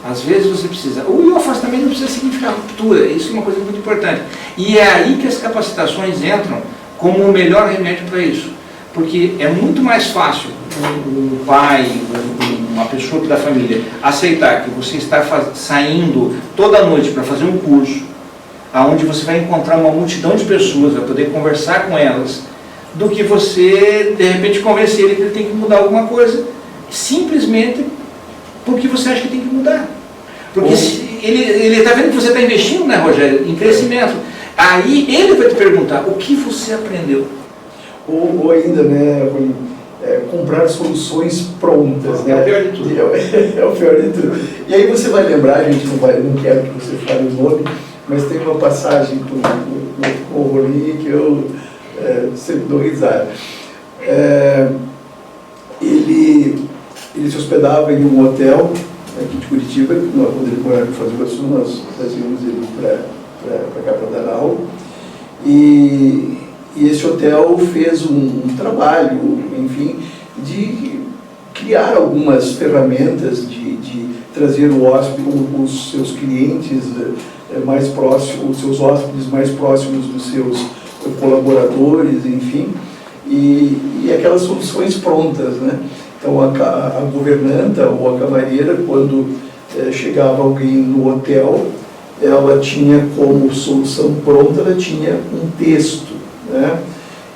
Às vezes você precisa... O afastamento não precisa significar ruptura, isso é uma coisa muito importante. E é aí que as capacitações entram como o melhor remédio para isso. Porque é muito mais fácil um pai, uma pessoa da família, aceitar que você está saindo toda noite para fazer um curso, onde você vai encontrar uma multidão de pessoas, vai poder conversar com elas, do que você, de repente, convencer ele que ele tem que mudar alguma coisa, simplesmente porque você acha que tem que mudar. Porque ele está vendo que você está investindo, né, Rogério, em crescimento. Aí ele vai te perguntar, o que você aprendeu? Ou ainda, né, comprar soluções prontas. É o pior de tudo. É o pior de tudo. E aí você vai lembrar, a gente não quero que você fale o nome, mas tem uma passagem com o Rony que eu sempre dou risada. Ele se hospedava em um hotel aqui de Curitiba, quando ele morava em Foz do Iguaçu, nós trazíamos ele para cá para dar aula. E esse hotel fez um trabalho, enfim, de criar algumas ferramentas, de trazer o hóspede, os seus clientes mais próximos, os seus hóspedes mais próximos dos seus colaboradores, enfim, e aquelas soluções prontas, né? Então a governanta ou a camareira, quando chegava alguém no hotel, ela tinha como solução pronta, ela tinha um texto, né?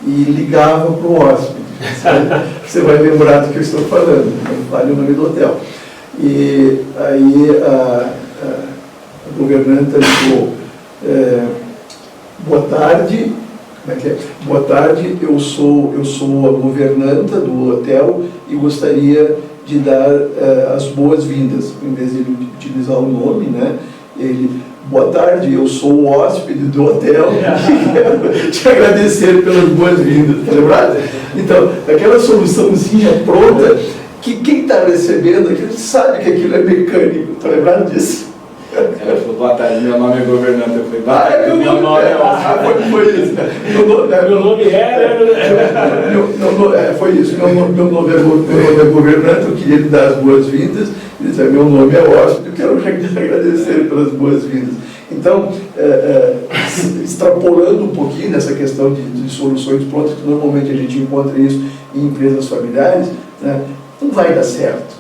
E ligava para o hóspede. Você vai lembrar do que eu estou falando, não fale o nome do hotel. E aí a governanta ligou, boa tarde, como é que é? Boa tarde, eu sou a governanta do hotel e gostaria de dar as boas-vindas, em vez de ele utilizar o nome, né? Ele, boa tarde, eu sou o hóspede do hotel e quero te agradecer pelas boas-vindas, tá lembrado? Então, aquela soluçãozinha pronta, que quem está recebendo aquilo sabe que aquilo é mecânico, tá lembrado disso? Ela falou, boa tarde, meu nome é governante. Eu falei, boa tarde, meu nome é hóspede. Foi isso. Meu nome foi isso. Meu nome é governante, eu queria lhe dar as boas-vindas. Ele disse, meu nome é hóspede, eu quero agradecer pelas boas-vindas. Então, extrapolando um pouquinho nessa questão de soluções prontas, que normalmente a gente encontra isso em empresas familiares, né, não vai dar certo.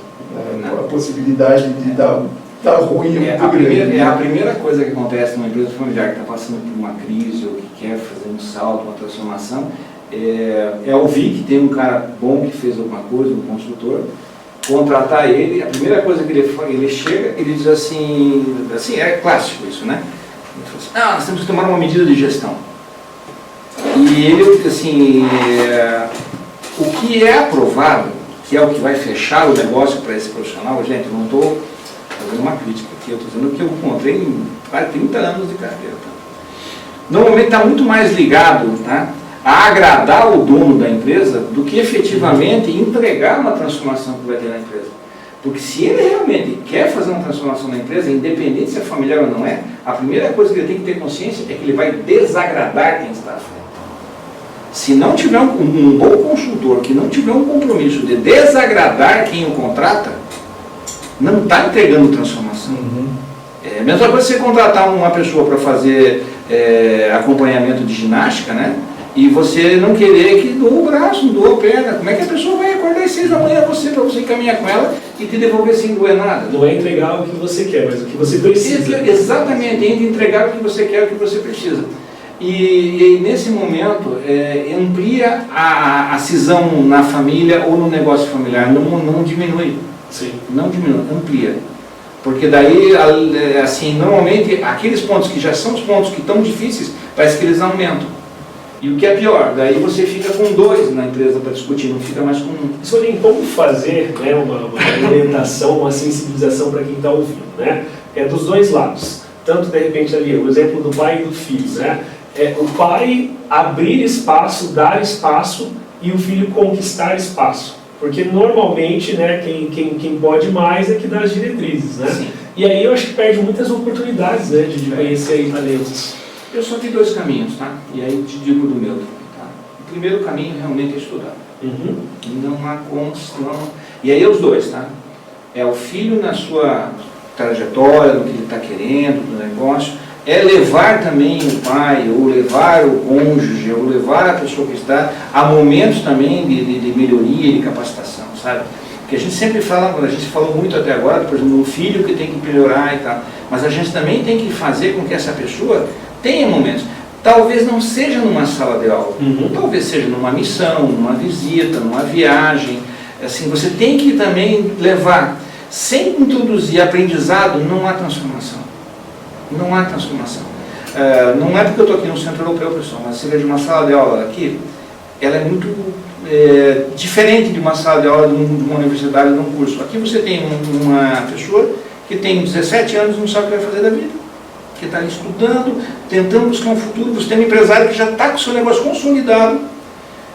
Né, a possibilidade de dar ruim é muito grande. A primeira coisa que acontece numa empresa familiar que está passando por uma crise ou que quer fazer um salto, uma transformação, é ouvir que tem um cara bom que fez alguma coisa, um consultor, contratar ele. A primeira coisa que ele chega, ele diz assim, é clássico isso, né? Ele fala assim, nós temos que tomar uma medida de gestão. E ele, assim, o que é aprovado, que é o que vai fechar o negócio para esse profissional, gente, eu não estou fazendo uma crítica aqui, eu estou dizendo o que eu encontrei em quase 30 anos de carreira. Tá? Normalmente está muito mais ligado, tá, a agradar o dono da empresa do que efetivamente entregar uma transformação que vai ter na empresa. Porque se ele realmente quer fazer uma transformação na empresa, independente se é familiar ou não é, a primeira coisa que ele tem que ter consciência é que ele vai desagradar quem está à frente. Se não tiver um bom consultor, que não tiver um compromisso de desagradar quem o contrata, não está entregando transformação. É a mesma coisa você contratar uma pessoa para fazer acompanhamento de ginástica, né? E você não querer que doa o braço, não doa a perna. Como é que a pessoa vai acordar às 6 da manhã para você caminhar com ela e te devolver sem doer nada? Não é entregar o que você quer, mas o que você precisa. Exatamente, é entregar o que você quer, o que você precisa. E nesse momento, amplia a cisão na família ou no negócio familiar, não diminui. Sim. Não diminui, amplia. Porque daí, assim, normalmente, aqueles pontos que já são os pontos que estão difíceis, parece que eles aumentam. E o que é pior, daí você fica com 2 na empresa para discutir, não fica mais com 1. Escolhem como fazer, né, uma orientação, uma sensibilização para quem está ouvindo, né? É dos dois lados. Tanto, de repente, ali, o exemplo do pai e do filho, né? O pai abrir espaço, dar espaço, e o filho conquistar espaço. Porque normalmente, né, quem pode mais é que dá as diretrizes, né? E aí eu acho que perde muitas oportunidades, né, de conhecer aí talentos. Eu só tenho dois caminhos, tá? E aí te digo do meu, tá? O primeiro caminho realmente é estudar. Não há como, e aí os dois, tá? É o filho na sua trajetória, no que ele está querendo, do negócio, é levar também o pai, ou levar o cônjuge, ou levar a pessoa que está a momentos também de melhoria e de capacitação, sabe? Porque a gente sempre fala, a gente falou muito até agora, por exemplo, o filho que tem que melhorar e tal, mas a gente também tem que fazer com que essa pessoa tenha momentos. Talvez não seja numa sala de aula, talvez seja numa missão, numa visita, numa viagem. Assim, você tem que também levar, sem introduzir aprendizado, não há transformação. Não há transformação. Não é porque eu estou aqui no Centro Europeu, pessoal, mas você veja uma sala de aula aqui, ela é muito diferente de uma sala de aula de uma universidade, de um curso. Aqui você tem uma pessoa que tem 17 anos e não sabe o que vai fazer da vida, que está estudando, tentando buscar um futuro. Você tem um empresário que já está com o seu negócio consolidado,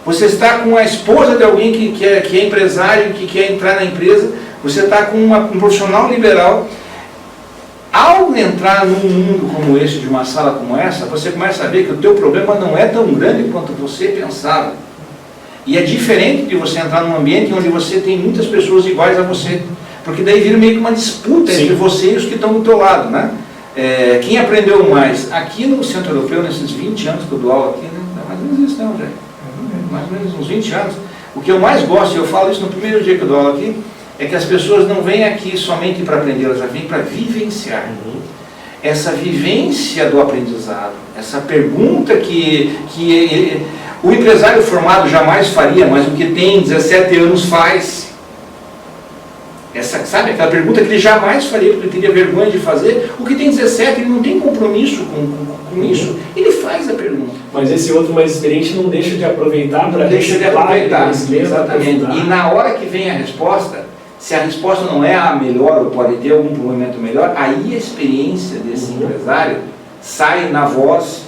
você está com a esposa de alguém que é empresário, que quer entrar na empresa, você está com um profissional liberal. Ao entrar num mundo como esse, de uma sala como essa, você começa a ver que o teu problema não é tão grande quanto você pensava. E é diferente de você entrar num ambiente onde você tem muitas pessoas iguais a você, porque daí vira meio que uma disputa entre você e os que estão do teu lado, né? Quem aprendeu mais? Aqui no Centro Europeu, nesses 20 anos que eu dou aula aqui, né? Mais ou menos isso, não, Jair? Mais ou menos uns 20 anos. O que eu mais gosto, e eu falo isso no primeiro dia que eu dou aula aqui, é que as pessoas não vêm aqui somente para aprender, elas vêm para vivenciar. Essa vivência do aprendizado, essa pergunta que o empresário formado jamais faria, mas o que tem 17 anos faz. Sabe, aquela pergunta que ele jamais faria, porque ele teria vergonha de fazer. O que tem 17, ele não tem compromisso com isso, ele faz a pergunta. Mas esse outro mais experiente não deixa de aproveitar para aproveitar, exatamente. E na hora que vem a resposta, se a resposta não é a melhor, ou pode ter algum momento melhor, aí a experiência desse empresário sai na voz,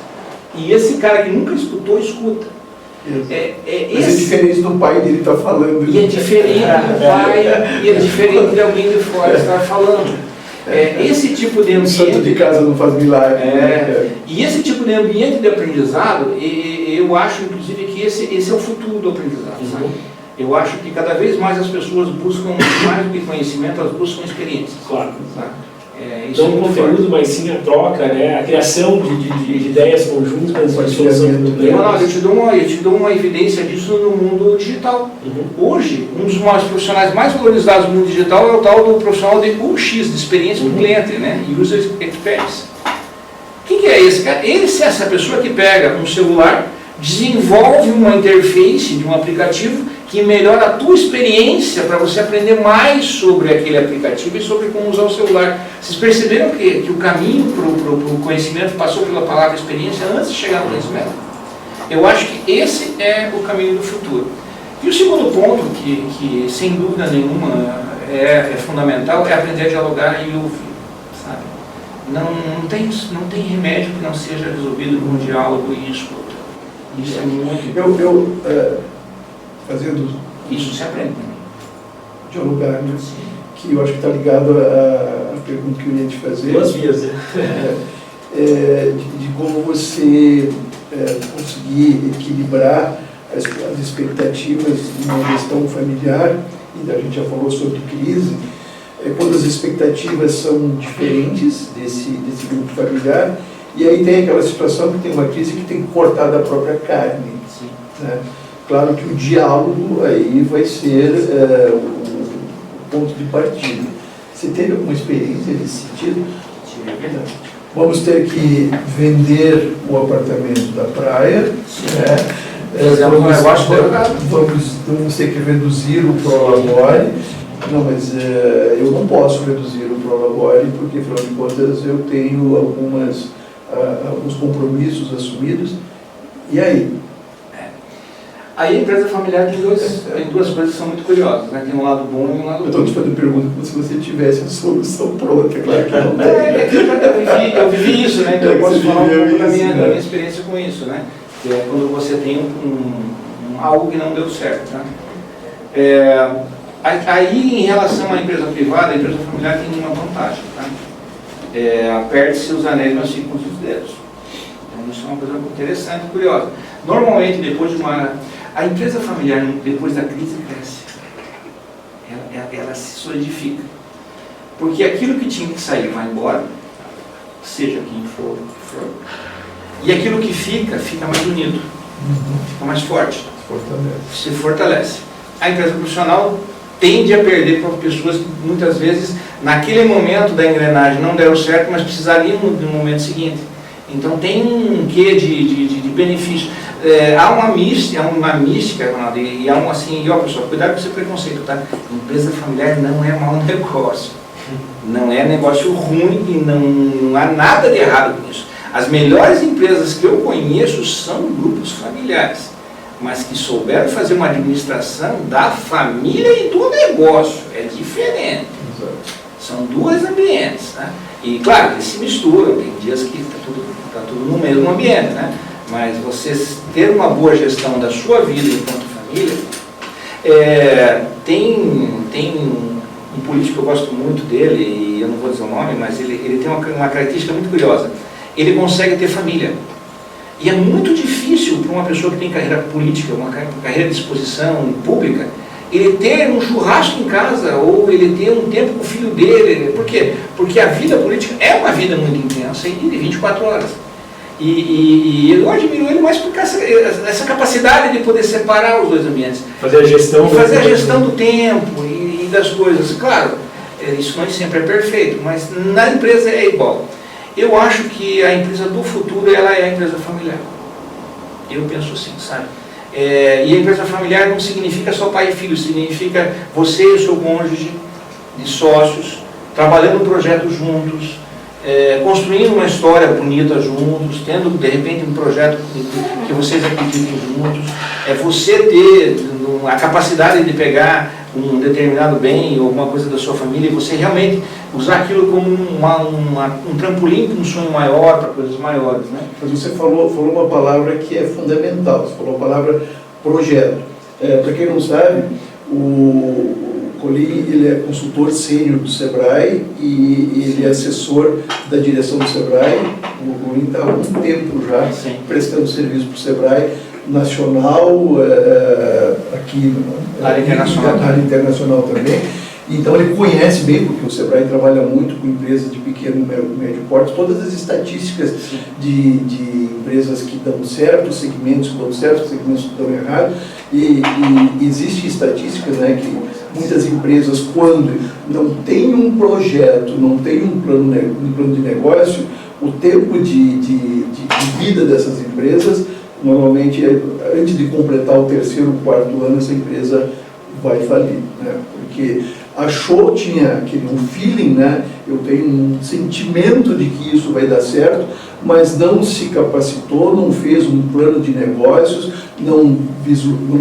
e esse cara que nunca escutou, escuta. Mas é diferente do pai dele estar falando. E é diferente do pai, e é diferente de alguém de fora estar falando. Esse tipo de ambiente... O santo de casa não faz milagre. E esse tipo de ambiente de aprendizado, eu acho, inclusive, que esse é o futuro do aprendizado. Sabe? Eu acho que cada vez mais as pessoas buscam, mais do que conhecimento, elas buscam experiências. Claro. Sabe? Isso não o conteúdo, mas sim a troca, né? A criação de ideias conjuntas para a solução do problema. Eu te dou uma evidência disso no mundo digital. Hoje, um dos profissionais mais valorizados no mundo digital é o tal do profissional de UX, de experiência do cliente, né? User Experience. Quem que é esse cara? Esse é essa pessoa que pega um celular, desenvolve uma interface de um aplicativo que melhora a tua experiência para você aprender mais sobre aquele aplicativo e sobre como usar o celular. Vocês perceberam que o caminho para o conhecimento passou pela palavra experiência antes de chegar no conhecimento? Eu acho que esse é o caminho do futuro. E o segundo ponto, que sem dúvida nenhuma é fundamental, é aprender a dialogar e ouvir. Sabe? Não tem remédio que não seja resolvido com um diálogo e escuta. Isso é muito... Isso se aprende. Dialogar, né? Que eu acho que está ligado à pergunta que eu ia te fazer. Duas vias, né? De como você conseguir equilibrar as expectativas de uma gestão familiar, e a gente já falou sobre crise, quando as expectativas são diferentes desse grupo familiar, e aí tem aquela situação que tem uma crise que tem que cortar da própria carne. Sim. Né? Claro que o diálogo aí vai ser o ponto de partida. Você teve alguma experiência nesse sentido? Vamos ter que vender o apartamento da praia. Vamos ter que reduzir o prolabore. Não, mas eu não posso reduzir o prolabore porque, afinal de contas, eu tenho alguns compromissos assumidos. E aí? Aí a empresa familiar tem duas coisas que são muito curiosas, né? Tem um lado bom e um lado ruim. Eu estou te fazendo pergunta como se você tivesse a solução pronta, claro que não tem. Eu vivi isso, né? Então eu posso falar um pouco da minha experiência com isso, né? Que é quando você tem algo que não deu certo, né? Aí, em relação à empresa privada, a empresa familiar tem uma vantagem, tá? Aperte-se os anéis, mas ficam os dedos. Então, isso é uma coisa interessante, curiosa. Normalmente, a empresa familiar, depois da crise, cresce. Ela se solidifica. Porque aquilo que tinha que sair vai embora, seja quem for, e aquilo que fica mais unido, fica mais forte, se fortalece. A empresa profissional tende a perder para pessoas que muitas vezes, naquele momento da engrenagem, não deram certo, mas precisariam no momento seguinte. Então tem um quê de benefício. Há uma mística, Ronaldo, e há assim, ó pessoal, cuidado com esse preconceito, tá? Empresa familiar não é mau negócio. Não é negócio ruim e não há nada de errado com isso. As melhores empresas que eu conheço são grupos familiares, mas que souberam fazer uma administração da família e do negócio. É diferente. São dois ambientes, né? E claro, eles se misturam, tem dias que está tudo no mesmo ambiente, né? Mas você ter uma boa gestão da sua vida enquanto família, tem um político que eu gosto muito dele, e eu não vou dizer o nome, mas ele tem uma característica muito curiosa. Ele consegue ter família. E é muito difícil para uma pessoa que tem carreira política, uma carreira de exposição pública, ele ter um churrasco em casa, ou ele ter um tempo com o filho dele. Por quê? Porque a vida política é uma vida muito intensa e de 24 horas. E eu admiro ele mais por essa capacidade de poder separar os dois ambientes. Fazer a gestão. Fazer a gestão do tempo e das coisas. Claro, isso não sempre é perfeito, mas na empresa é igual. Eu acho que a empresa do futuro, ela é a empresa familiar. Eu penso assim, sabe? E a empresa familiar não significa só pai e filho, significa você e o seu cônjuge, de sócios, trabalhando um projeto juntos, construindo uma história bonita juntos, tendo de repente um projeto que vocês acreditem juntos, você ter a capacidade de pegar um determinado bem ou alguma coisa da sua família e você realmente usar aquilo como um trampolim para um sonho maior, para coisas maiores, né? Mas você falou uma palavra que é fundamental, você falou a palavra projeto. Para quem não sabe, o Colim, ele é consultor sênior do Sebrae e ele é assessor da direção do Sebrae. O Colim está há um tempo já prestando serviço para o Sebrae nacional, aqui na área internacional também. Então ele conhece bem, porque o Sebrae trabalha muito com empresas de pequeno e médio porte, todas as estatísticas de empresas que dão certo, segmentos que dão certo, segmentos que dão errado, e existem estatísticas, né, que muitas empresas, quando não tem um projeto, não tem um plano de negócio, o tempo de vida dessas empresas, normalmente, antes de completar o terceiro ou quarto ano, essa empresa vai falir, né? Porque tinha um feeling, né? Eu tenho um sentimento de que isso vai dar certo, mas não se capacitou, não fez um plano de negócios, não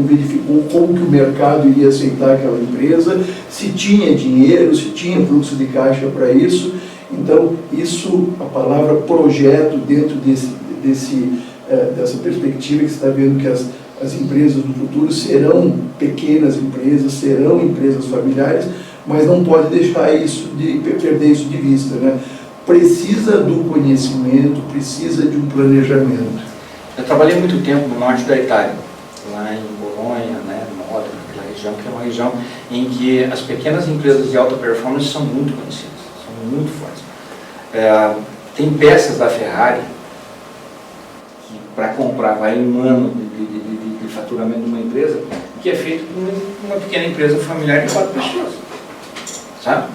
verificou como que o mercado iria aceitar aquela empresa, se tinha dinheiro, se tinha fluxo de caixa para isso. Então, a palavra projeto dentro dessa perspectiva que você está vendo que as empresas do futuro serão pequenas empresas, serão empresas familiares, mas não pode deixar perder isso de vista, né? Precisa do conhecimento, precisa de um planejamento. Eu trabalhei muito tempo no norte da Itália, lá em Bolonha, né, Modena, aquela região que é uma região em que as pequenas empresas de alta performance são muito conhecidas, são muito fortes. Tem peças da Ferrari que para comprar vai um ano de faturamento de uma empresa, que é feito por uma pequena empresa familiar de 4 pessoas, sabe?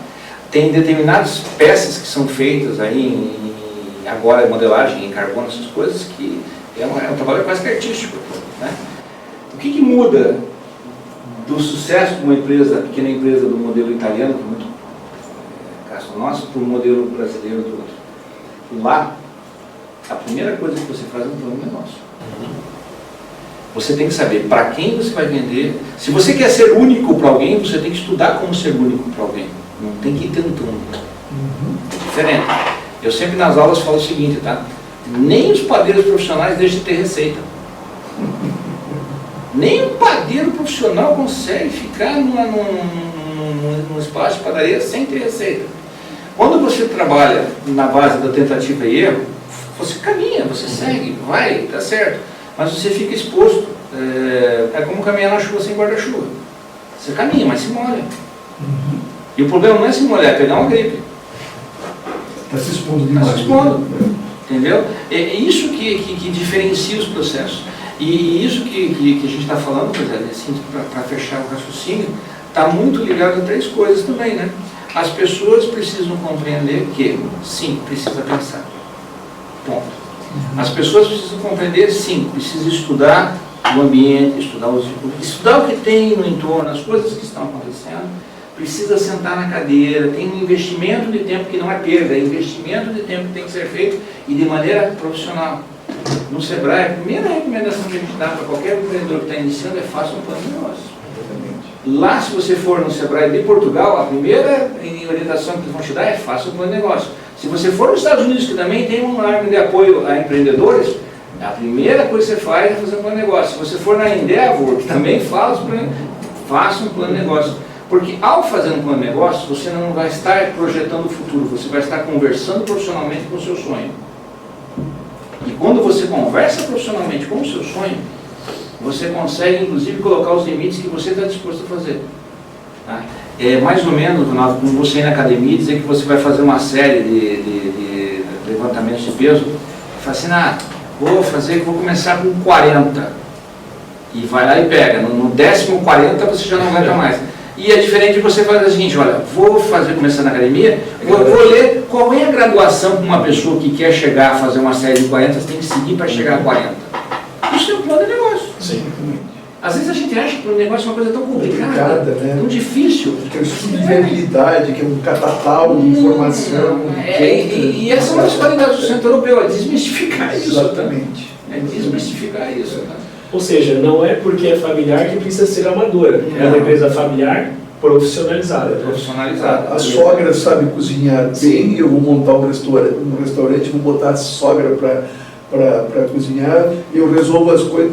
Tem determinadas peças que são feitas aí agora modelagem em carbono, essas coisas, que é um trabalho quase que artístico, né? O que muda do sucesso de uma empresa, pequena empresa do modelo italiano, que é muito caso nosso, para o modelo brasileiro do outro? Lá, a primeira coisa que você faz é um plano de negócio. Você tem que saber para quem você vai vender. Se você quer ser único para alguém, você tem que estudar como ser único para alguém. Não tem que ir tentando. É diferente. Eu sempre nas aulas falo o seguinte, tá? Nem os padeiros profissionais deixam de ter receita. Nem o padeiro padeiro profissional consegue ficar num espaço de padaria sem ter receita. Quando você trabalha na base da tentativa e erro, você caminha, você segue, vai, dá certo. Mas você fica exposto. É como caminhar na chuva sem guarda-chuva. Você caminha, mas se molha. E o problema não é se molhar, é pegar uma gripe. Está se expondo demais. Está se expondo. Entendeu? É isso que diferencia os processos. E isso que a gente está falando, assim, para fechar o raciocínio, está muito ligado a 3 coisas também, né? As pessoas precisam compreender que, sim, precisa pensar. Ponto. As pessoas precisam compreender, sim, precisa estudar o ambiente, estudar o que tem no entorno, as coisas que estão acontecendo. Precisa sentar na cadeira, tem um investimento de tempo que não é perda, é investimento de tempo que tem que ser feito e de maneira profissional. No Sebrae, a primeira recomendação que a gente dá para qualquer empreendedor que está iniciando é faça um plano de negócio. Lá, se você for no Sebrae de Portugal, a primeira orientação que eles vão te dar é faça um plano de negócio. Se você for nos Estados Unidos, que também tem um órgão de apoio a empreendedores, a primeira coisa que você faz é fazer um plano de negócio. Se você for na Endeavor, que também faça um plano de negócio. Porque ao fazer um plano de negócio, você não vai estar projetando o futuro, você vai estar conversando profissionalmente com o seu sonho. E quando você conversa profissionalmente com o seu sonho, você consegue, inclusive, colocar os limites que você está disposto a fazer. Tá? É mais ou menos, Ronaldo, como você ir na academia e dizer que você vai fazer uma série de levantamentos de peso, e fala assim, vou começar com 40. E vai lá e pega. No 10º 40 você já não aguenta mais. E é diferente de você fazer o seguinte, olha, começar na academia, vou ler qual é a graduação que uma pessoa que quer chegar a fazer uma série de 40 tem que seguir para chegar a 40. Isso é um plano de negócio. Sim. Às vezes a gente acha que o negócio é uma coisa tão complicada, né? tão difícil. Que é o estudo de viabilidade, que é um catatal de informação. E essa é uma das qualidades do Centro Europeu, é desmistificar isso. Exatamente. É desmistificar isso. Tá? Ou seja, não é porque é familiar que precisa ser amadora. É uma empresa familiar profissionalizada. A sogra sabe cozinhar bem, eu vou montar um restaurante, vou botar a sogra para cozinhar, eu resolvo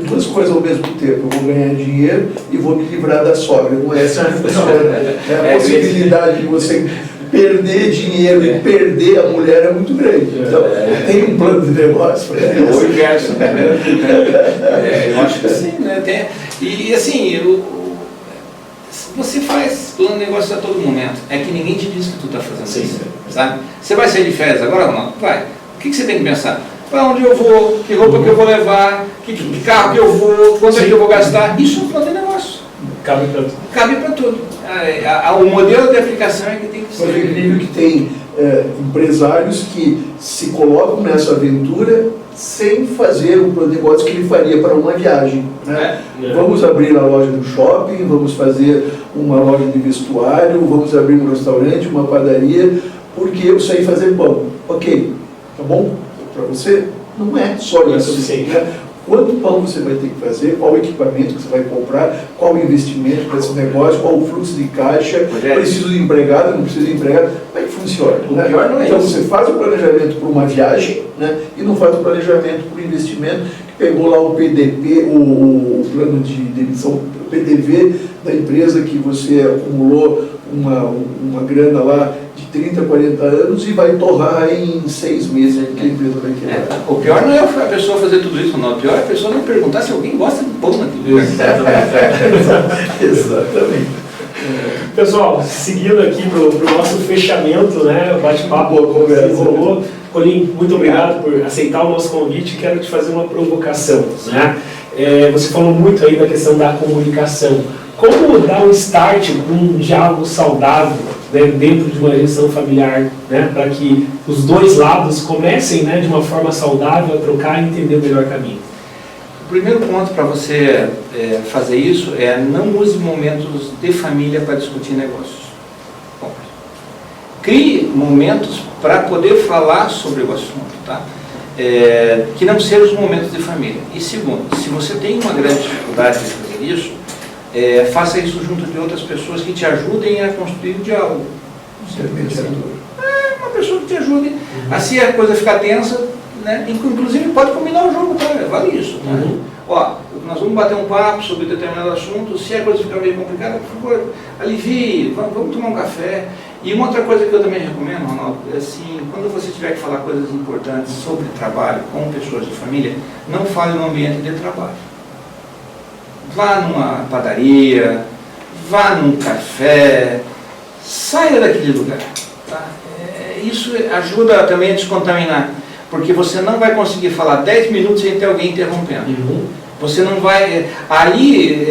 duas coisas ao mesmo tempo. Eu vou ganhar dinheiro e vou me livrar da sogra. Não é assim que funciona. A possibilidade de você perder dinheiro e perder a mulher é muito grande. Então, tem um plano de negócio para isso. O inverso, né? Eu acho que sim, né? E assim, você faz plano de negócio a todo momento. É que ninguém te diz que tu está fazendo isso. Sabe? Você vai sair de férias agora, Ronaldo? Vai. O que você tem que pensar? Para onde eu vou, que roupa que eu vou levar, que carro que eu vou, quanto é que eu vou gastar. Isso é um plano de negócio. Cabe para tudo. Cabe para tudo. O modelo de aplicação é que tem que ser. Mas é incrível que tem empresários que se colocam nessa aventura sem fazer um plano de negócio que ele faria para uma viagem. Né? Vamos abrir a loja no shopping, vamos fazer uma loja de vestuário, vamos abrir um restaurante, uma padaria, porque eu sei fazer pão. Ok, tá bom? Para você, não é só isso. Suficiente. Né? Quanto pão você vai ter que fazer, qual o equipamento que você vai comprar, qual o investimento para esse negócio, qual o fluxo de caixa, preciso de empregado, não preciso de empregado, como é que funciona? Né? Então você faz o planejamento para uma viagem, né? E não faz o planejamento para o investimento, que pegou lá o PDP, o plano de demissão, o PDV da empresa que você acumulou uma grana lá de 30, 40 anos e vai torrar em 6 meses que a empresa vai quebrar. O pior não é a pessoa fazer tudo isso, não. O pior é a pessoa não perguntar se alguém gosta de pão naquilo. Exatamente. Pessoal, seguindo aqui para o nosso fechamento, né, bate-papo, rolou. Colim, muito obrigado por aceitar o nosso convite. Quero te fazer uma provocação. Né? Você falou muito aí da questão da comunicação. Como dar um start para um diálogo saudável, né, dentro de uma gestão familiar, né, para que os dois lados comecem, né, de uma forma saudável a trocar e entender o melhor caminho? O primeiro ponto para você fazer isso é não use momentos de família para discutir negócios. Bom, crie momentos para poder falar sobre o assunto, tá? Que não sejam os momentos de família. E segundo, se você tem uma grande dificuldade de fazer isso, faça isso junto de outras pessoas que te ajudem a construir o diálogo. Uma pessoa que te ajude. Assim a coisa ficar tensa, né? Inclusive pode combinar o jogo, tá? Vale isso. Tá? Ó, nós vamos bater um papo sobre determinado assunto, se a coisa ficar meio complicada, por favor, alivie, vamos tomar um café. E uma outra coisa que eu também recomendo, Ronaldo, é assim, quando você tiver que falar coisas importantes sobre trabalho com pessoas de família, não fale no ambiente de trabalho. Vá numa padaria, vá num café, saia daquele lugar. Tá? Isso ajuda também a descontaminar, porque você não vai conseguir falar 10 minutos sem ter alguém interrompendo. Você não vai... Aí,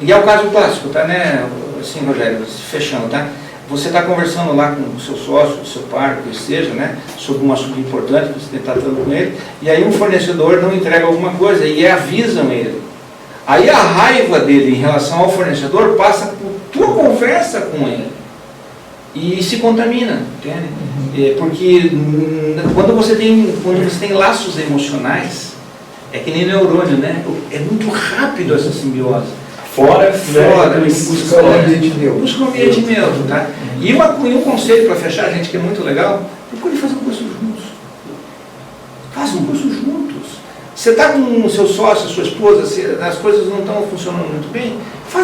e é o caso clássico, tá, né? Assim, Rogério, fechando, tá? Você está conversando lá com o seu sócio, o seu par, o que seja, né? Sobre um assunto importante que você está tratando com ele, e aí um fornecedor não entrega alguma coisa e avisam ele. Aí a raiva dele em relação ao fornecedor passa por tua conversa com ele e se contamina, entende? Porque quando você tem laços emocionais, é que nem neurônio, né? É muito rápido essa simbiose. Fora, buscar um ambiente neutro. Busca um ambiente neutro, tá? E um conselho para fechar, gente, que é muito legal, procure fazer um curso juntos. Faça um curso juntos. Você está com o seu sócio, a sua esposa, as coisas não estão funcionando muito bem,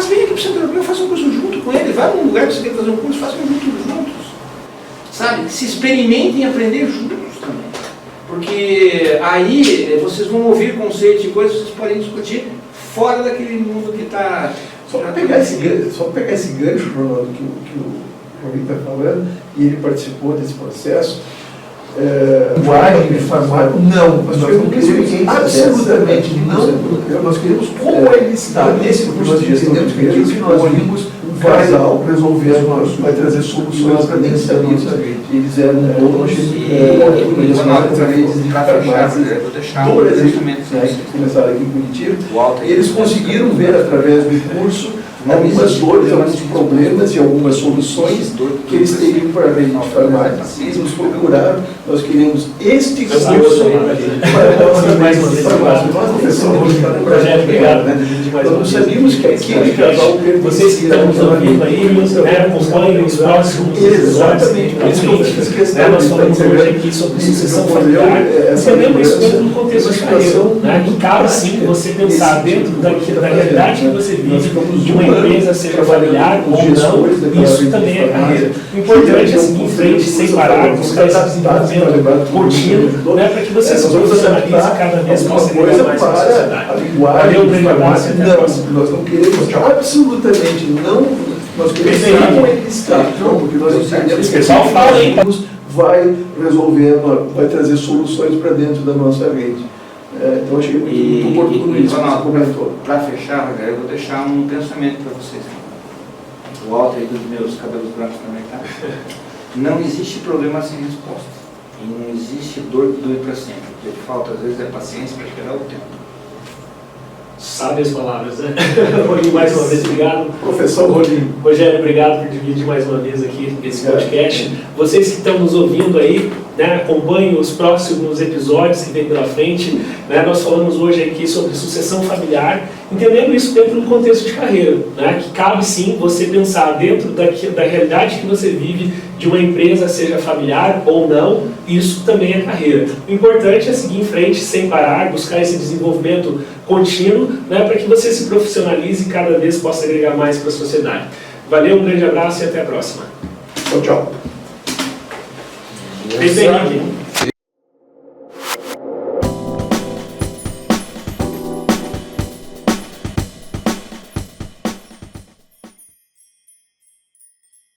vem aqui para o Centro Europeu, faça um curso junto com ele, vai num lugar que você quer fazer um curso, faça um juntos. Sabe? Se experimentem aprender juntos também. Porque aí vocês vão ouvir conceitos e coisas que vocês podem discutir fora daquele mundo que está... Só para pegar esse gancho, Ronaldo, que o Robin está falando, e ele participou desse processo, linguagem de farmácia, não, nós não queremos absolutamente não, nós queremos como ele está nesse curso de gestão de crise que nós vimos um casal resolvendo, vai trazer soluções para dentro da nossa rede. Eles eram donos de farmácias do Brasil, que começaram aqui em Curitiba, e eles conseguiram ver através do curso algumas dores, alguns problemas e algumas soluções que eles teriam para a rede de farmácias. Eles nos procuraram, nós queremos este curso para a nossa rede de farmácias. Nós, professores, no projeto, nós não sabíamos que aquele casal vocês que estão nos ouvindo aí, acompanhem os próximos exatamente, nós falamos hoje aqui sobre sucessão familiar, entendemos isso dentro do contexto de carreira, né? Que cabe sim você pensar dentro da realidade que você vive, de uma empresa, seja familiar ou não, isso também é carreira. O importante é seguir em frente, sem parar, buscar esse desenvolvimento contínuo, né, para que você se profissionalize cada vez possa agregar mais para a sociedade. Valeu, um grande abraço e até a próxima. Nós não queremos absolutamente não, nós queremos como ele está, porque nós entendemos que o pessoal fala, vai resolvendo, vai trazer soluções para dentro da nossa rede. Então achei muito oportuno isso que você comentou. Para fechar, eu vou deixar um pensamento para vocês. O alto aí dos meus cabelos brancos também, tá? Não existe problema sem resposta. E não existe dor que dure para sempre. O que falta às vezes é paciência para esperar o tempo. Sábias palavras, né? Rolim, mais uma vez, obrigado. Professor Rolim. Rogério, obrigado por dividir mais uma vez aqui esse podcast. Vocês que estão nos ouvindo aí, né, acompanhem os próximos episódios que vem pela frente. Né? Nós falamos hoje aqui sobre sucessão familiar, entendendo isso dentro do contexto de carreira, né? Que cabe sim você pensar dentro da realidade que você vive, de uma empresa, seja familiar ou não, isso também é carreira. O importante é seguir em frente sem parar, buscar esse desenvolvimento contínuo, né, para que você se profissionalize e cada vez possa agregar mais para a sociedade. Valeu, um grande abraço e até a próxima. Tchau, tchau. Bem,